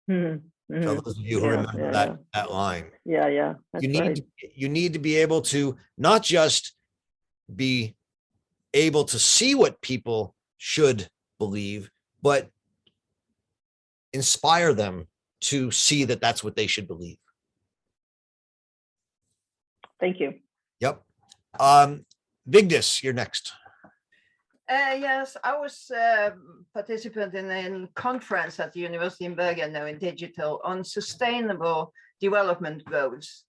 So those of you who remember that line. Yeah. That's you need to be able to not just be able to see what people should believe, but inspire them to see that that's what they should believe. Thank you. Yep. Vigdis, you're next. Yes, I was a participant in a conference at the University in Bergen now in digital on sustainable development goals.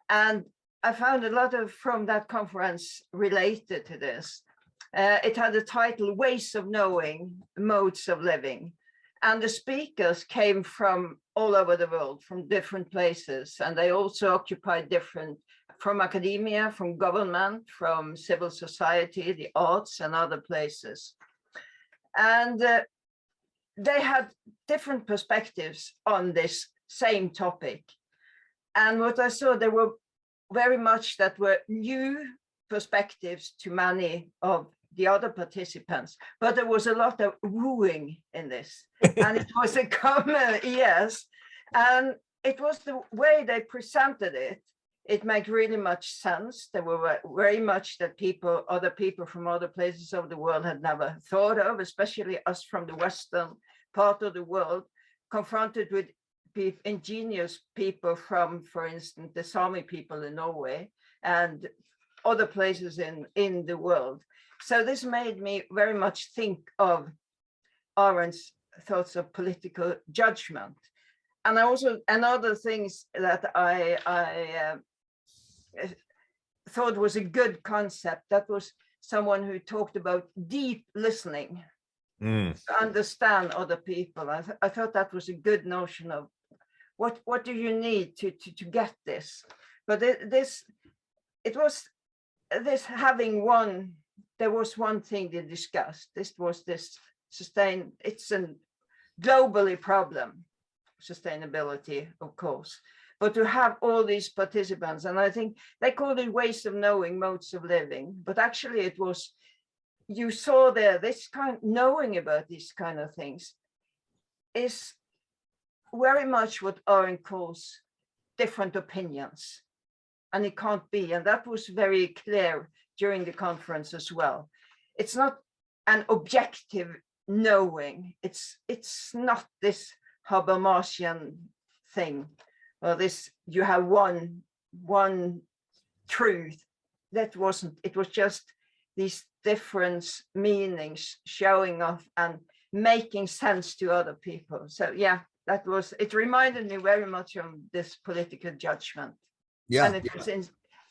And I found a lot from that conference related to this. It had the title Ways of Knowing, Modes of Living. And the speakers came from all over the world, from different places. And they also occupied from academia, from government, from civil society, the arts, and other places. And they had different perspectives on this same topic. And what I saw, there were very much that were new perspectives to many of the other participants, but there was a lot of wooing in this. And it was a common, yes. And it was the way they presented it. It made really much sense. There were very much that other people from other places of the world had never thought of, especially us from the Western part of the world, confronted with ingenious people from, for instance, the Sami people in Norway and other places in the world. So this made me very much think of Arendt's thoughts of political judgment. And another things that I thought was a good concept, that was someone who talked about deep listening to understand other people. I thought that was a good notion of what do you need to get this. But it was this having one. There was one thing they discussed. It's a globally problem, sustainability, of course, but to have all these participants, and I think they called it ways of knowing, modes of living, but actually it was you saw there, this kind, knowing about these kind of things is very much what Arendt calls different opinions. And it can't be, and that was very clear during the conference as well. It's not an objective knowing. It's not this Habermasian thing, or this, you have one truth. That wasn't, it was just these different meanings showing off and making sense to other people. So yeah, that was, it reminded me very much of this political judgment. Yeah. And it was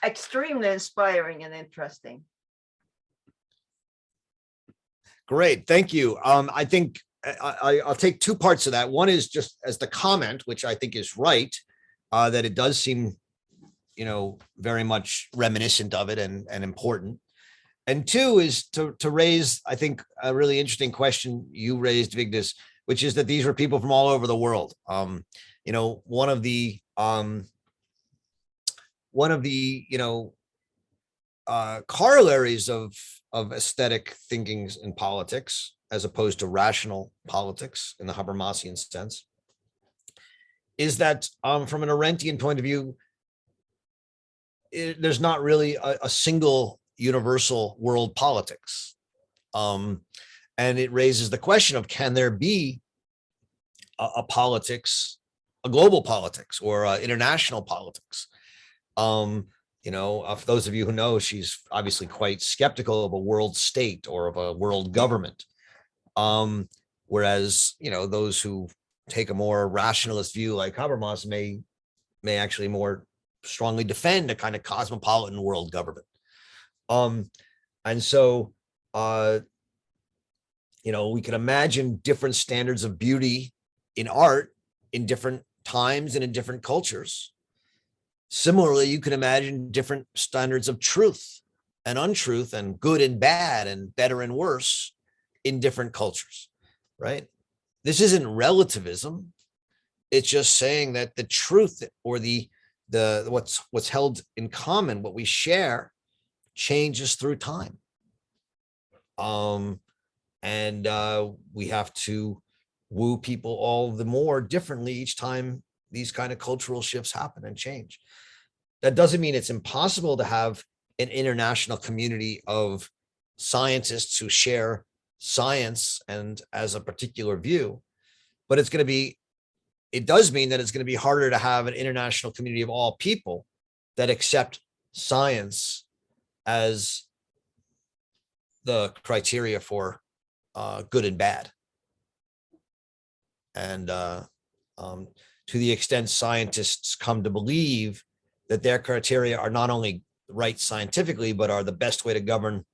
extremely inspiring and interesting. Great, thank you. I think I'll take two parts of that. One is just as the comment, which I think is right, that it does seem, you know, very much reminiscent of it and important. And two is to raise, I think, a really interesting question you raised, Vigdis, which is that these were people from all over the world. You know, one of the you know, corollaries of aesthetic thinkings in politics, as opposed to rational politics in the Habermasian sense, is that from an Arendtian point of view, there's not really a single universal world politics. And it raises the question of, can there be a politics, a global politics or international politics? You know, for those of you who know, she's obviously quite skeptical of a world state or of a world government. Whereas, you know, those who take a more rationalist view like Habermas may actually more strongly defend a kind of cosmopolitan world government. And so, you know, we can imagine different standards of beauty in art in different times and in different cultures. Similarly, you can imagine different standards of truth and untruth and good and bad and better and worse in different cultures, right? This isn't relativism. It's just saying that the truth or the what's held in common, what we share, changes through time. And we have to woo people all the more differently each time these kind of cultural shifts happen and change. That doesn't mean it's impossible to have an international community of scientists who share science and as a particular view, but it's going to be, it does mean that it's going to be harder to have an international community of all people that accept science as the criteria for good and bad. And to the extent scientists come to believe that their criteria are not only right scientifically, but are the best way to govern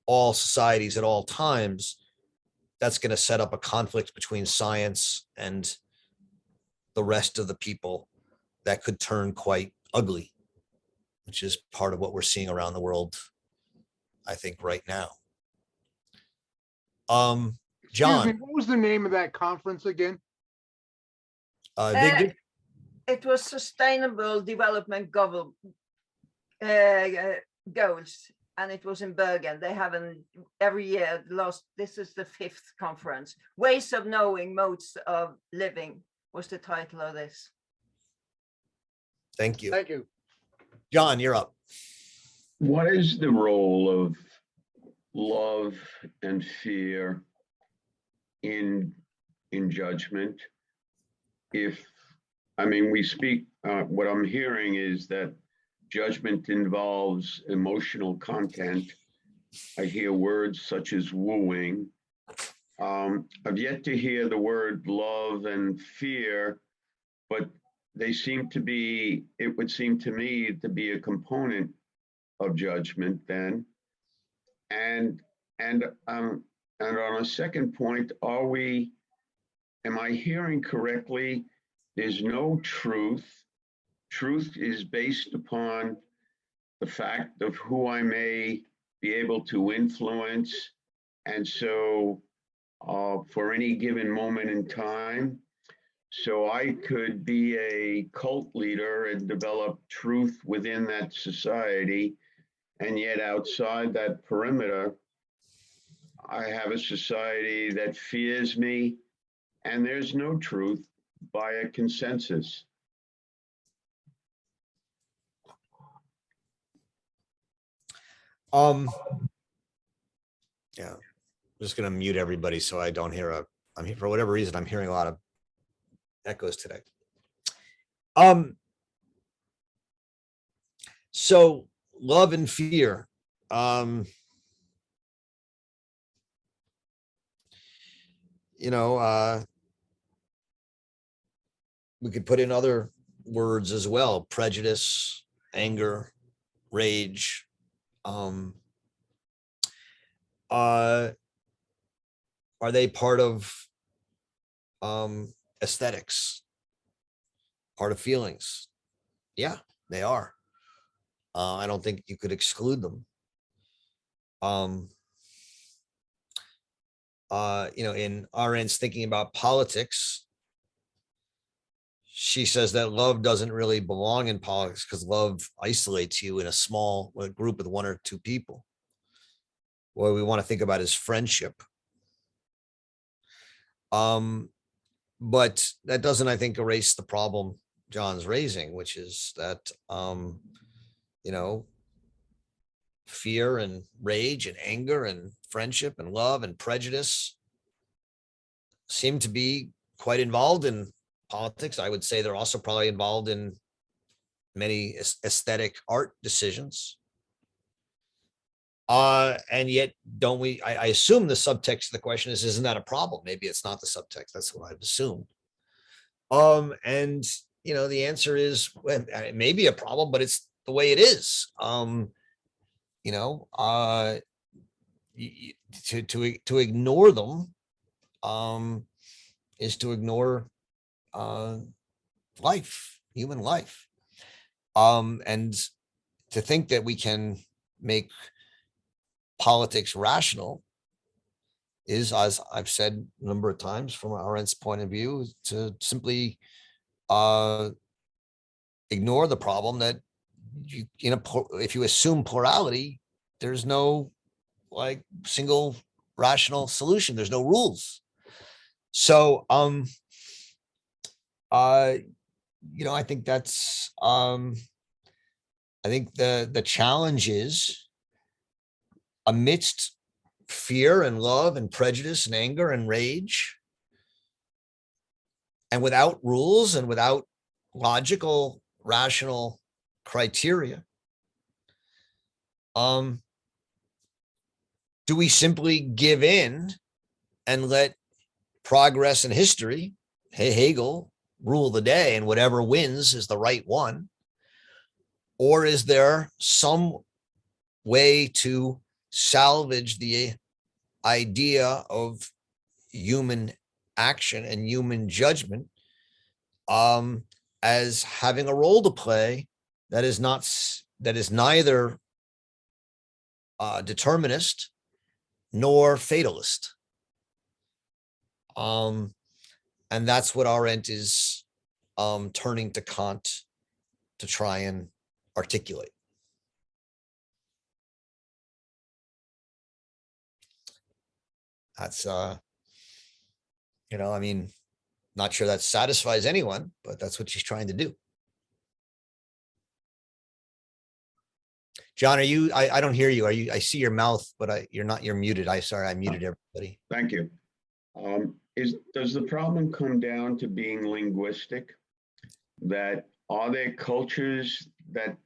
all societies at all times, that's going to set up a conflict between science and the rest of the people that could turn quite ugly, which is part of what we're seeing around the world, I think, right now. John. Excuse me, what was the name of that conference again? It was Sustainable Development Goals, and it was in Bergen. They have every year. This is the 5th conference. Ways of Knowing, Modes of Living was the title of this. Thank you. Thank you. John, you're up. What is the role of love and fear in judgment? We speak, what I'm hearing is that judgment involves emotional content. I hear words such as wooing. I've yet to hear the word love and fear, but they seem to be, it would seem to me to be a component of judgment then. And on a second point, am I hearing correctly? There's no truth. Truth is based upon the fact of who I may be able to influence. And so for any given moment in time, so I could be a cult leader and develop truth within that society. And yet outside that perimeter, I have a society that fears me, and there's no truth by a consensus. Yeah, I'm just gonna mute everybody so I don't hear I'm here for whatever reason, I'm hearing a lot of echoes today. So love and fear. We could put in other words as well: prejudice, anger, rage. Are they part of aesthetics, part of feelings? Yeah, they are. I don't think you could exclude them. In Arendt's thinking about politics, she says that love doesn't really belong in politics because love isolates you in a small group with one or two people. What we want to think about is friendship. But that doesn't, I think, erase the problem John's raising, which is that, fear and rage and anger and friendship and love and prejudice seem to be quite involved in politics. I would say they're also probably involved in many aesthetic art decisions. And yet, don't we? I assume the subtext of the question is, isn't that a problem? Maybe it's not the subtext. That's what I've assumed. And the answer is, well, it may be a problem, but it's the way it is. To ignore them is to ignore life, human life. And to think that we can make politics rational is, as I've said a number of times from Arendt's point of view, to simply ignore the problem that if you assume plurality, there's no single rational solution. There's no rules. So, I think that's, I think the challenge is, amidst fear and love and prejudice and anger and rage, and without rules and without logical, rational criteria, do we simply give in and let progress in history, Hegel, rule the day, and whatever wins is the right one? Or is there some way to salvage the idea of human action and human judgment as having a role to play that is neither determinist nor fatalist? And that's what Arendt is turning to Kant to try and articulate. That's, not sure that satisfies anyone, but that's what she's trying to do. John, are you, I don't hear you. Are you, I see your mouth, but you're muted. Sorry, I muted everybody. Thank you. Does the problem come down to being linguistic? That are there cultures that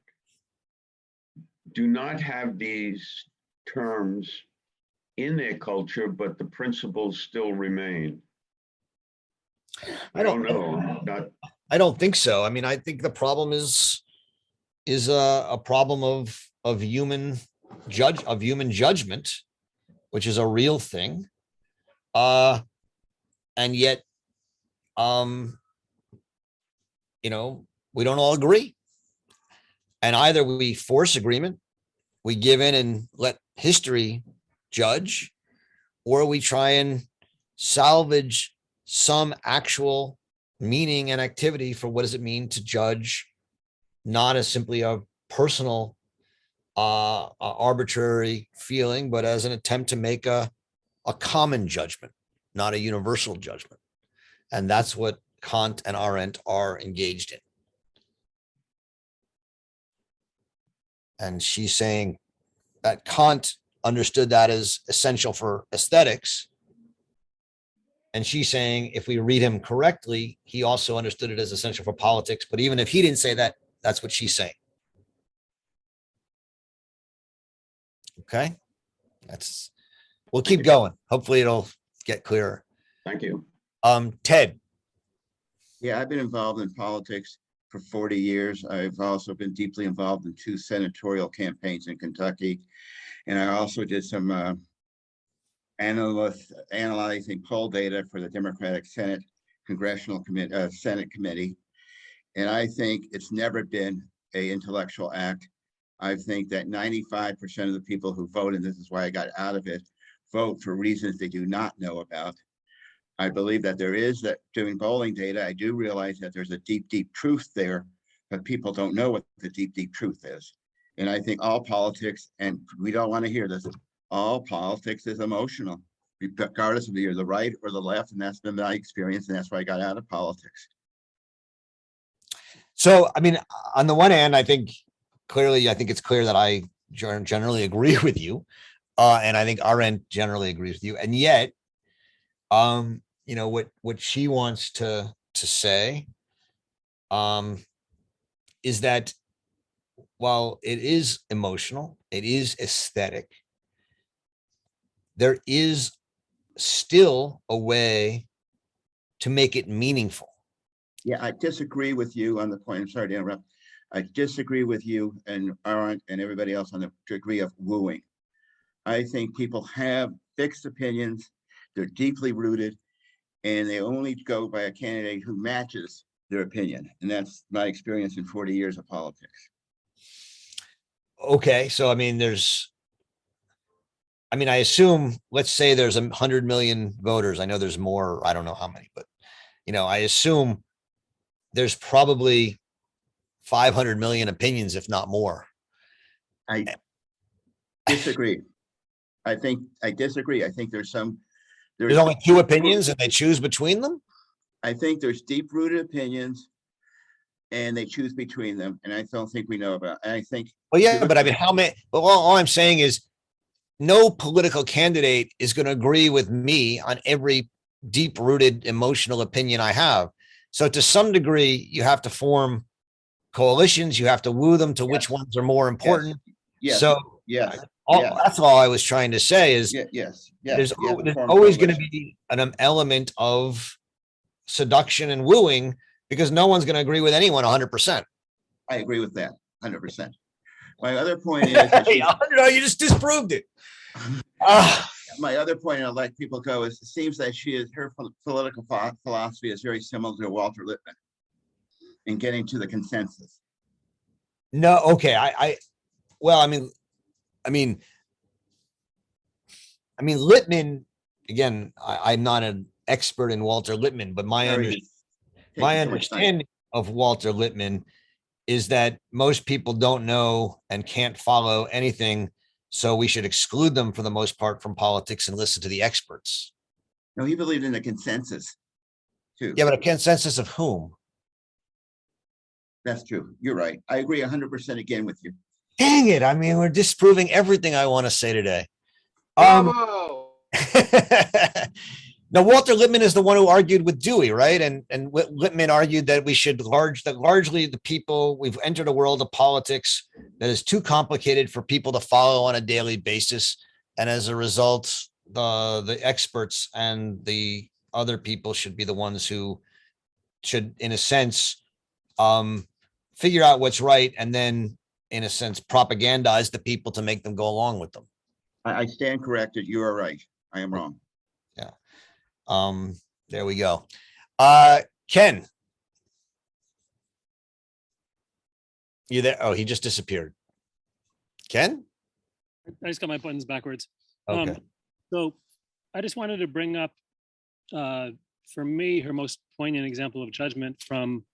do not have these terms in their culture, but the principles still remain? I don't know. I don't think so. I mean, I think the problem is a problem of human judgment, which is a real thing. And yet, we don't all agree. And either we force agreement, we give in and let history judge, or we try and salvage some actual meaning and activity for what does it mean to judge, not as simply a personal arbitrary feeling, but as an attempt to make a a common judgment, not a universal judgment. And that's what Kant and Arendt are engaged in. And she's saying that Kant understood that as essential for aesthetics. And she's saying if we read him correctly, he also understood it as essential for politics. But even if he didn't say that, that's what she's saying. Okay. We'll keep going. Hopefully it'll get clearer. Thank you. Ted. Yeah, I've been involved in politics for 40 years. I've also been deeply involved in 2 senatorial campaigns in Kentucky. And I also did some analyzing poll data for the Democratic Senate Senate Committee. And I think it's never been an intellectual act. I think that 95% of the people who vote, and this is why I got out of it, vote for reasons they do not know about. I believe that there is that doing polling data. I do realize that there's a deep, deep truth there, but people don't know what the deep, deep truth is. And I think all politics, and we don't want to hear this, all politics is emotional, regardless of you're the right or the left. And that's been my experience. And that's why I got out of politics. So, I mean, on the one hand, I think it's clear that I generally agree with you. And I think Arendt generally agrees with you. And yet, you know, what she wants to say is that while it is emotional, it is aesthetic, there is still a way to make it meaningful. Yeah, I disagree with you on the point. I'm sorry to interrupt. I disagree with you and Arendt and everybody else on the degree of wooing. I think people have fixed opinions. They're deeply rooted, and they only go by a candidate who matches their opinion. And that's my experience in 40 years of politics. Okay, so I mean, I assume, let's say there's 100 million voters. I know there's more, I don't know how many, but you know, I assume there's probably 500 million opinions, if not more. I disagree. I disagree. I think there's only 2 opinions and they choose between them. I think there's deep rooted opinions and they choose between them. And I don't think we know about, and I think. Well, yeah, but I mean, how many, well, all I'm saying is no political candidate is going to agree with me on every deep rooted emotional opinion I have. So to some degree, you have to form coalitions. You have to woo them to which ones are more important. Yes. So that's all I was trying to say is there's always going to be an element of seduction and wooing because no one's going to agree with anyone 100%. I agree with that 100%. My other point is you just disproved it. My other point, and I'll let people go, is it seems that her political philosophy is very similar to Walter Lippmann in getting to the consensus. No, okay. Well, I mean, Lippmann, again, I'm not an expert in Walter Lippmann, but my understanding of Walter Lippmann is that most people don't know and can't follow anything. So we should exclude them for the most part from politics and listen to the experts. No, he believed in a consensus too. Yeah, but a consensus of whom? That's true. You're right. I agree 100% again with you. Dang it. I mean, we're disproving everything I want to say today. Bravo. Now, Walter Lippmann is the one who argued with Dewey, right? And Lippmann argued that we should largely the people, we've entered a world of politics that is too complicated for people to follow on a daily basis. And as a result, the experts and the other people should be the ones who should, in a sense, figure out what's right. And then, in a sense, propagandize the people to make them go along with them. I stand corrected. You are right. I am wrong. Yeah. There we go. Ken. You there? Oh, he just disappeared. Ken? I just got my buttons backwards. Okay. So I just wanted to bring up, for me, her most poignant example of judgment from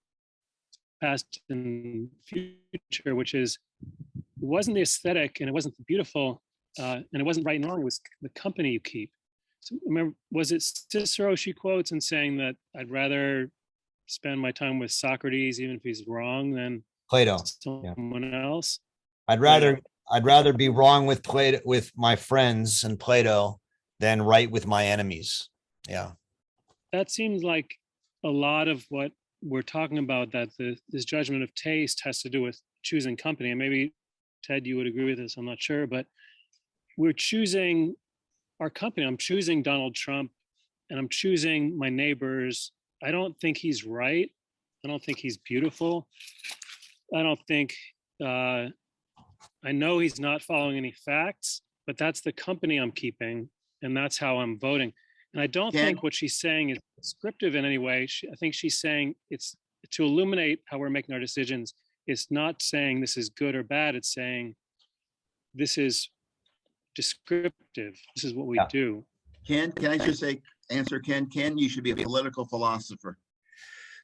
past and future, which is it wasn't the aesthetic and it wasn't the beautiful and it wasn't right and wrong. It was the company you keep. So remember, was it Cicero she quotes and saying that I'd rather spend my time with Socrates, even if he's wrong, than Plato. someone else? I'd rather be wrong with Plato, with my friends and Plato, than right with my enemies. Yeah. That seems like a lot of what we're talking about, that this judgment of taste has to do with choosing company. And maybe, Ted, you would agree with this, I'm not sure, but we're choosing our company. I'm choosing Donald Trump and I'm choosing my neighbors. I don't think he's right. I don't think he's beautiful. I don't think, I know he's not following any facts, but that's the company I'm keeping and that's how I'm voting. And I don't think what she's saying is descriptive in any way. I think she's saying it's to illuminate how we're making our decisions. It's not saying this is good or bad. It's saying this is descriptive. This is what we do. Ken, can I just say, answer Ken? Ken, you should be a political philosopher,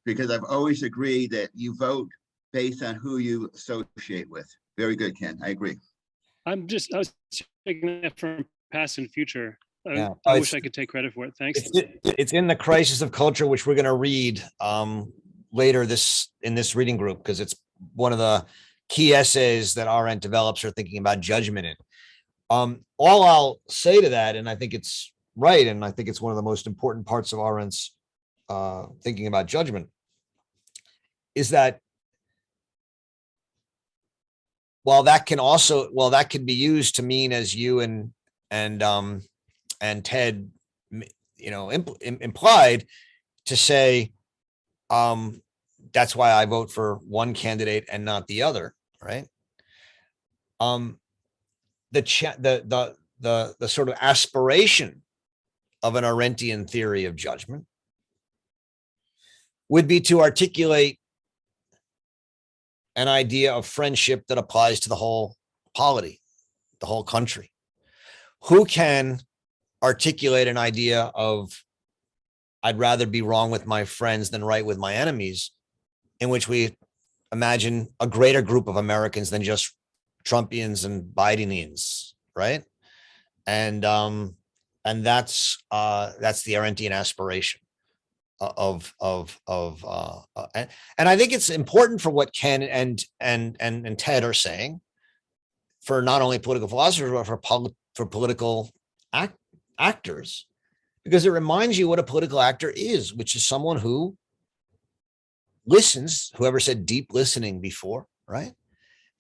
because I've always agreed that you vote based on who you associate with. Very good, Ken. I agree. I was taking that from past and future. Yeah. I wish I could take credit for it. Thanks. It's in the Crisis of Culture, which we're going to read later in this reading group, because it's one of the key essays that Arendt develops her thinking about judgment in. All I'll say to that, and I think it's right, and I think it's one of the most important parts of Arendt's thinking about judgment, is that while that can be used to mean, as you and Ted, implied, to say, that's why I vote for one candidate and not the other, right? The sort of aspiration of an Arendtian theory of judgment would be to articulate an idea of friendship that applies to the whole polity, the whole country. Who can articulate an idea of I'd rather be wrong with my friends than right with my enemies, in which we imagine a greater group of Americans than just Trumpians and Bidenians, right? And that's the Arendtian aspiration of and I think it's important for what Ken and Ted are saying, for not only political philosophers, but for political actors, because it reminds you what a political actor is, which is someone who listens, whoever said deep listening before, right?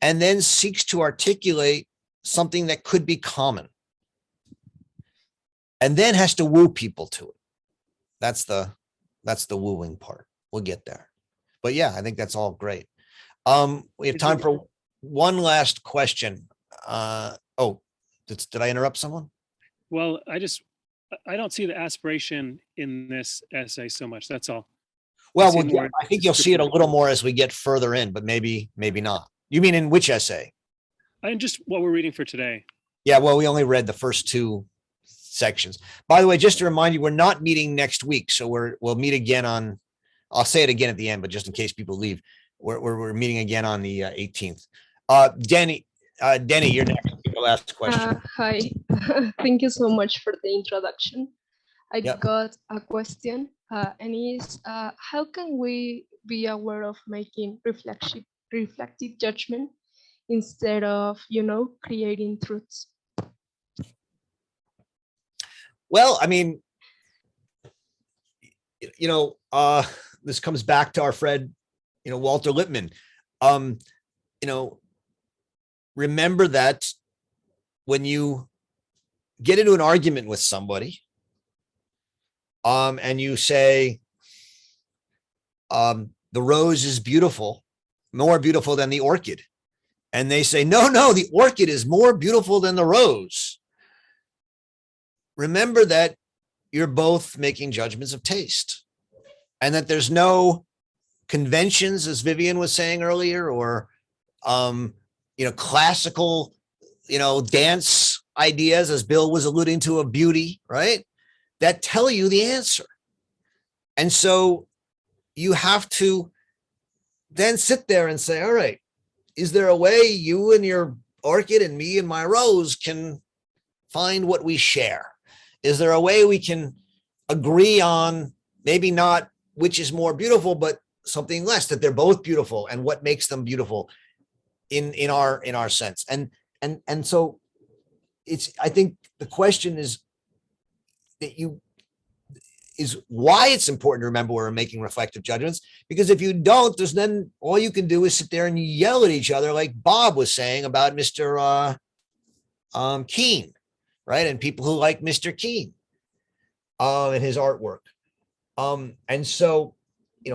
And then seeks to articulate something that could be common, and then has to woo people to it. That's the wooing part. We'll get there. But yeah, I think that's all great. We have time for one last question. Did I interrupt someone? Well, I don't see the aspiration in this essay so much. That's all. Well, I think you'll see it a little more as we get further in, but maybe not. You mean in which essay? And just what we're reading for today. Yeah, well, we only read the first two sections. By the way, just to remind you, we're not meeting next week, so we'll meet again on. I'll say it again at the end, but just in case people leave, we're meeting again on the 18th. Denny, you're next. Your last question. Hi, thank you so much for the introduction. I Yep. got a question, and is how can we be aware of making reflective judgment instead of creating truths? Well, I mean, this comes back to our friend, Walter Lippmann. Remember that when you get into an argument with somebody, and you say, the rose is beautiful, more beautiful than the orchid. And they say, no, the orchid is more beautiful than the rose. Remember that you're both making judgments of taste, and that there's no conventions, as Vivian was saying earlier, or, classical, dance ideas, as Bill was alluding to, of beauty, right? That tell you the answer. And so you have to then sit there and say, all right, is there a way you and your orchid and me and my rose can find what we share? Is there a way we can agree on maybe not which is more beautiful, but something less, that they're both beautiful and what makes them beautiful in our sense? And so I think the question is why it's important to remember we're making reflective judgments, because if you don't, there's then all you can do is sit there and yell at each other, like Bob was saying about Mr. Keene, right? And people who like Mr. Keene and his artwork. And so,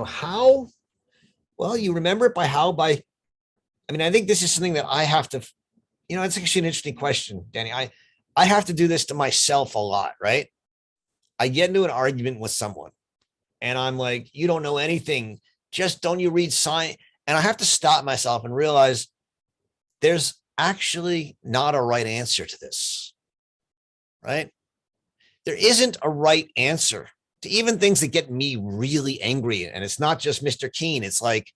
how, well, you remember it by I mean, I think this is something that I have to, it's actually an interesting question, Danny. I have to do this to myself a lot, right? I get into an argument with someone and I'm like, you don't know anything. Just don't you read science? And I have to stop myself and realize there's actually not a right answer to this, right? There isn't a right answer to even things that get me really angry. And it's not just Mr. Keene. It's like,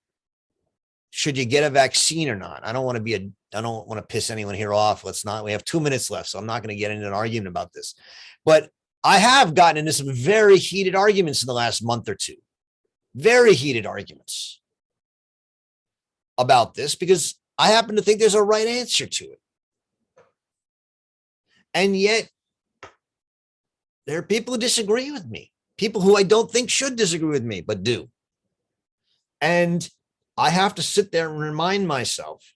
should you get a vaccine or not? I don't want to piss anyone here off. We have 2 minutes left, so I'm not going to get into an argument about this. But I have gotten into some very heated arguments in the last month or two, very heated arguments about this, because I happen to think there's a right answer to it. And yet there are people who disagree with me, people who I don't think should disagree with me, but do. And I have to sit there and remind myself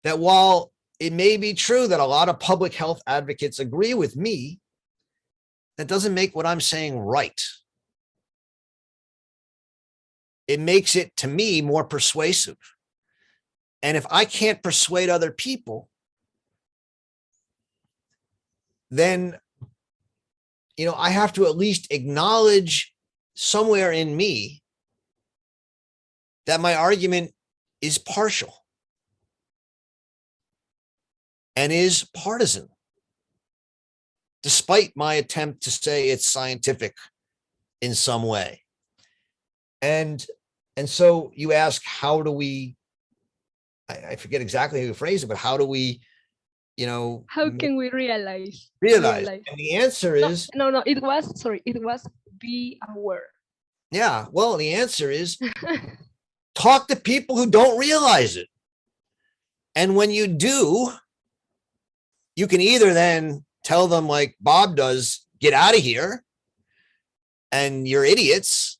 that while it may be true that a lot of public health advocates agree with me, that doesn't make what I'm saying right. It makes it, to me, more persuasive. And if I can't persuade other people, then, I have to at least acknowledge somewhere in me that my argument is partial and is partisan, despite my attempt to say it's scientific in some way. And so you ask, how do we, I forget exactly how you phrase it, but how do we, how can we realize? And the answer is, it was be aware. Yeah, well, the answer is talk to people who don't realize it. And when you do, you can either then tell them, like Bob does, get out of here and you're idiots,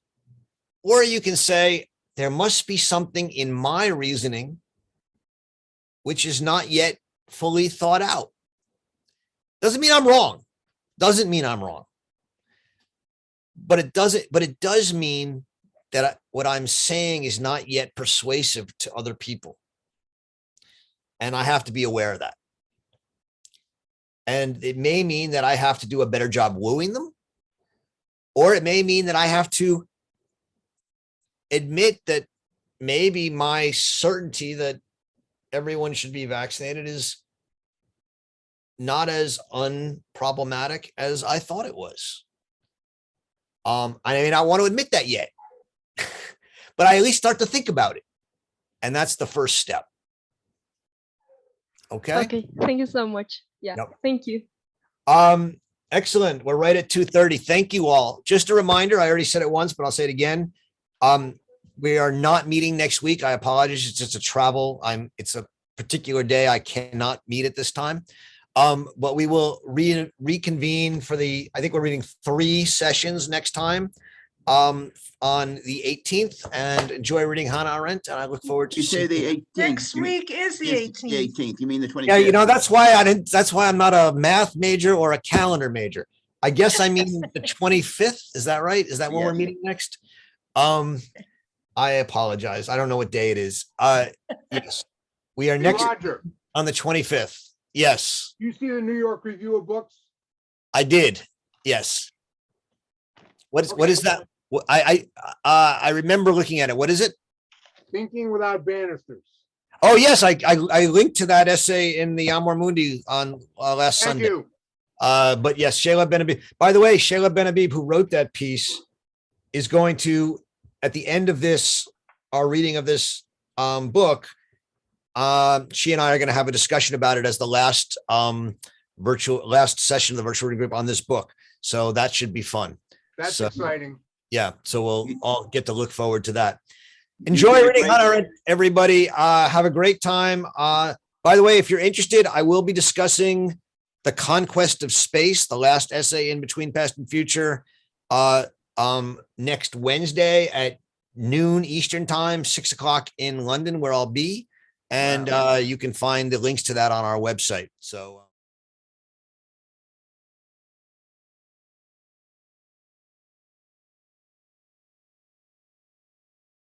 or you can say, there must be something in my reasoning which is not yet fully thought out. Doesn't mean I'm wrong. Doesn't mean I'm wrong. But it does mean that what I'm saying is not yet persuasive to other people. And I have to be aware of that. And it may mean that I have to do a better job wooing them, or it may mean that I have to admit that maybe my certainty that everyone should be vaccinated is not as unproblematic as I thought it was. I may not want to admit that yet, but I at least start to think about it. And that's the first step. Okay. Okay. Thank you so much. Yeah. Yep. Thank you. Excellent. We're right at 2:30. Thank you all. Just a reminder, I already said it once, but I'll say it again. We are not meeting next week. I apologize. It's just a travel. It's a particular day. I cannot meet at this time. But we will reconvene for I think we're reading 3 sessions next time on the 18th, and enjoy reading Hannah Arendt. And I look forward to say the 18th. Next week is the 18th. The 18th. You mean the 25th? Yeah, that's why I'm not a math major or a calendar major. I guess I mean the 25th. Is that right? Is that when we're meeting next? I apologize. I don't know what day it is. Yes, we are next Roger, on the 25th. Yes, you see the New York Review of Books? I did. Yes. What is that? I remember looking at it. What is it? Thinking Without Banisters. Oh yes, I linked to that essay in the Amor Mundi on last Thank Sunday. you. But yes, Shayla Ben-Habib. By the way, Shayla Ben-Habib, who wrote that piece, is going to, at the end of our reading of this book, she and I are going to have a discussion about it as the last last session of the virtual reading group on this book. So that should be fun. That's So, exciting. yeah. So we'll all get to look forward to that. Enjoy reading Hannah Arendt, everybody. Have a great time. By the way, if you're interested, I will be discussing The Conquest of Space, the last essay in Between Past and Future, next Wednesday at noon Eastern time, 6 o'clock in London, where I'll be. And you can find the links to that on our website. So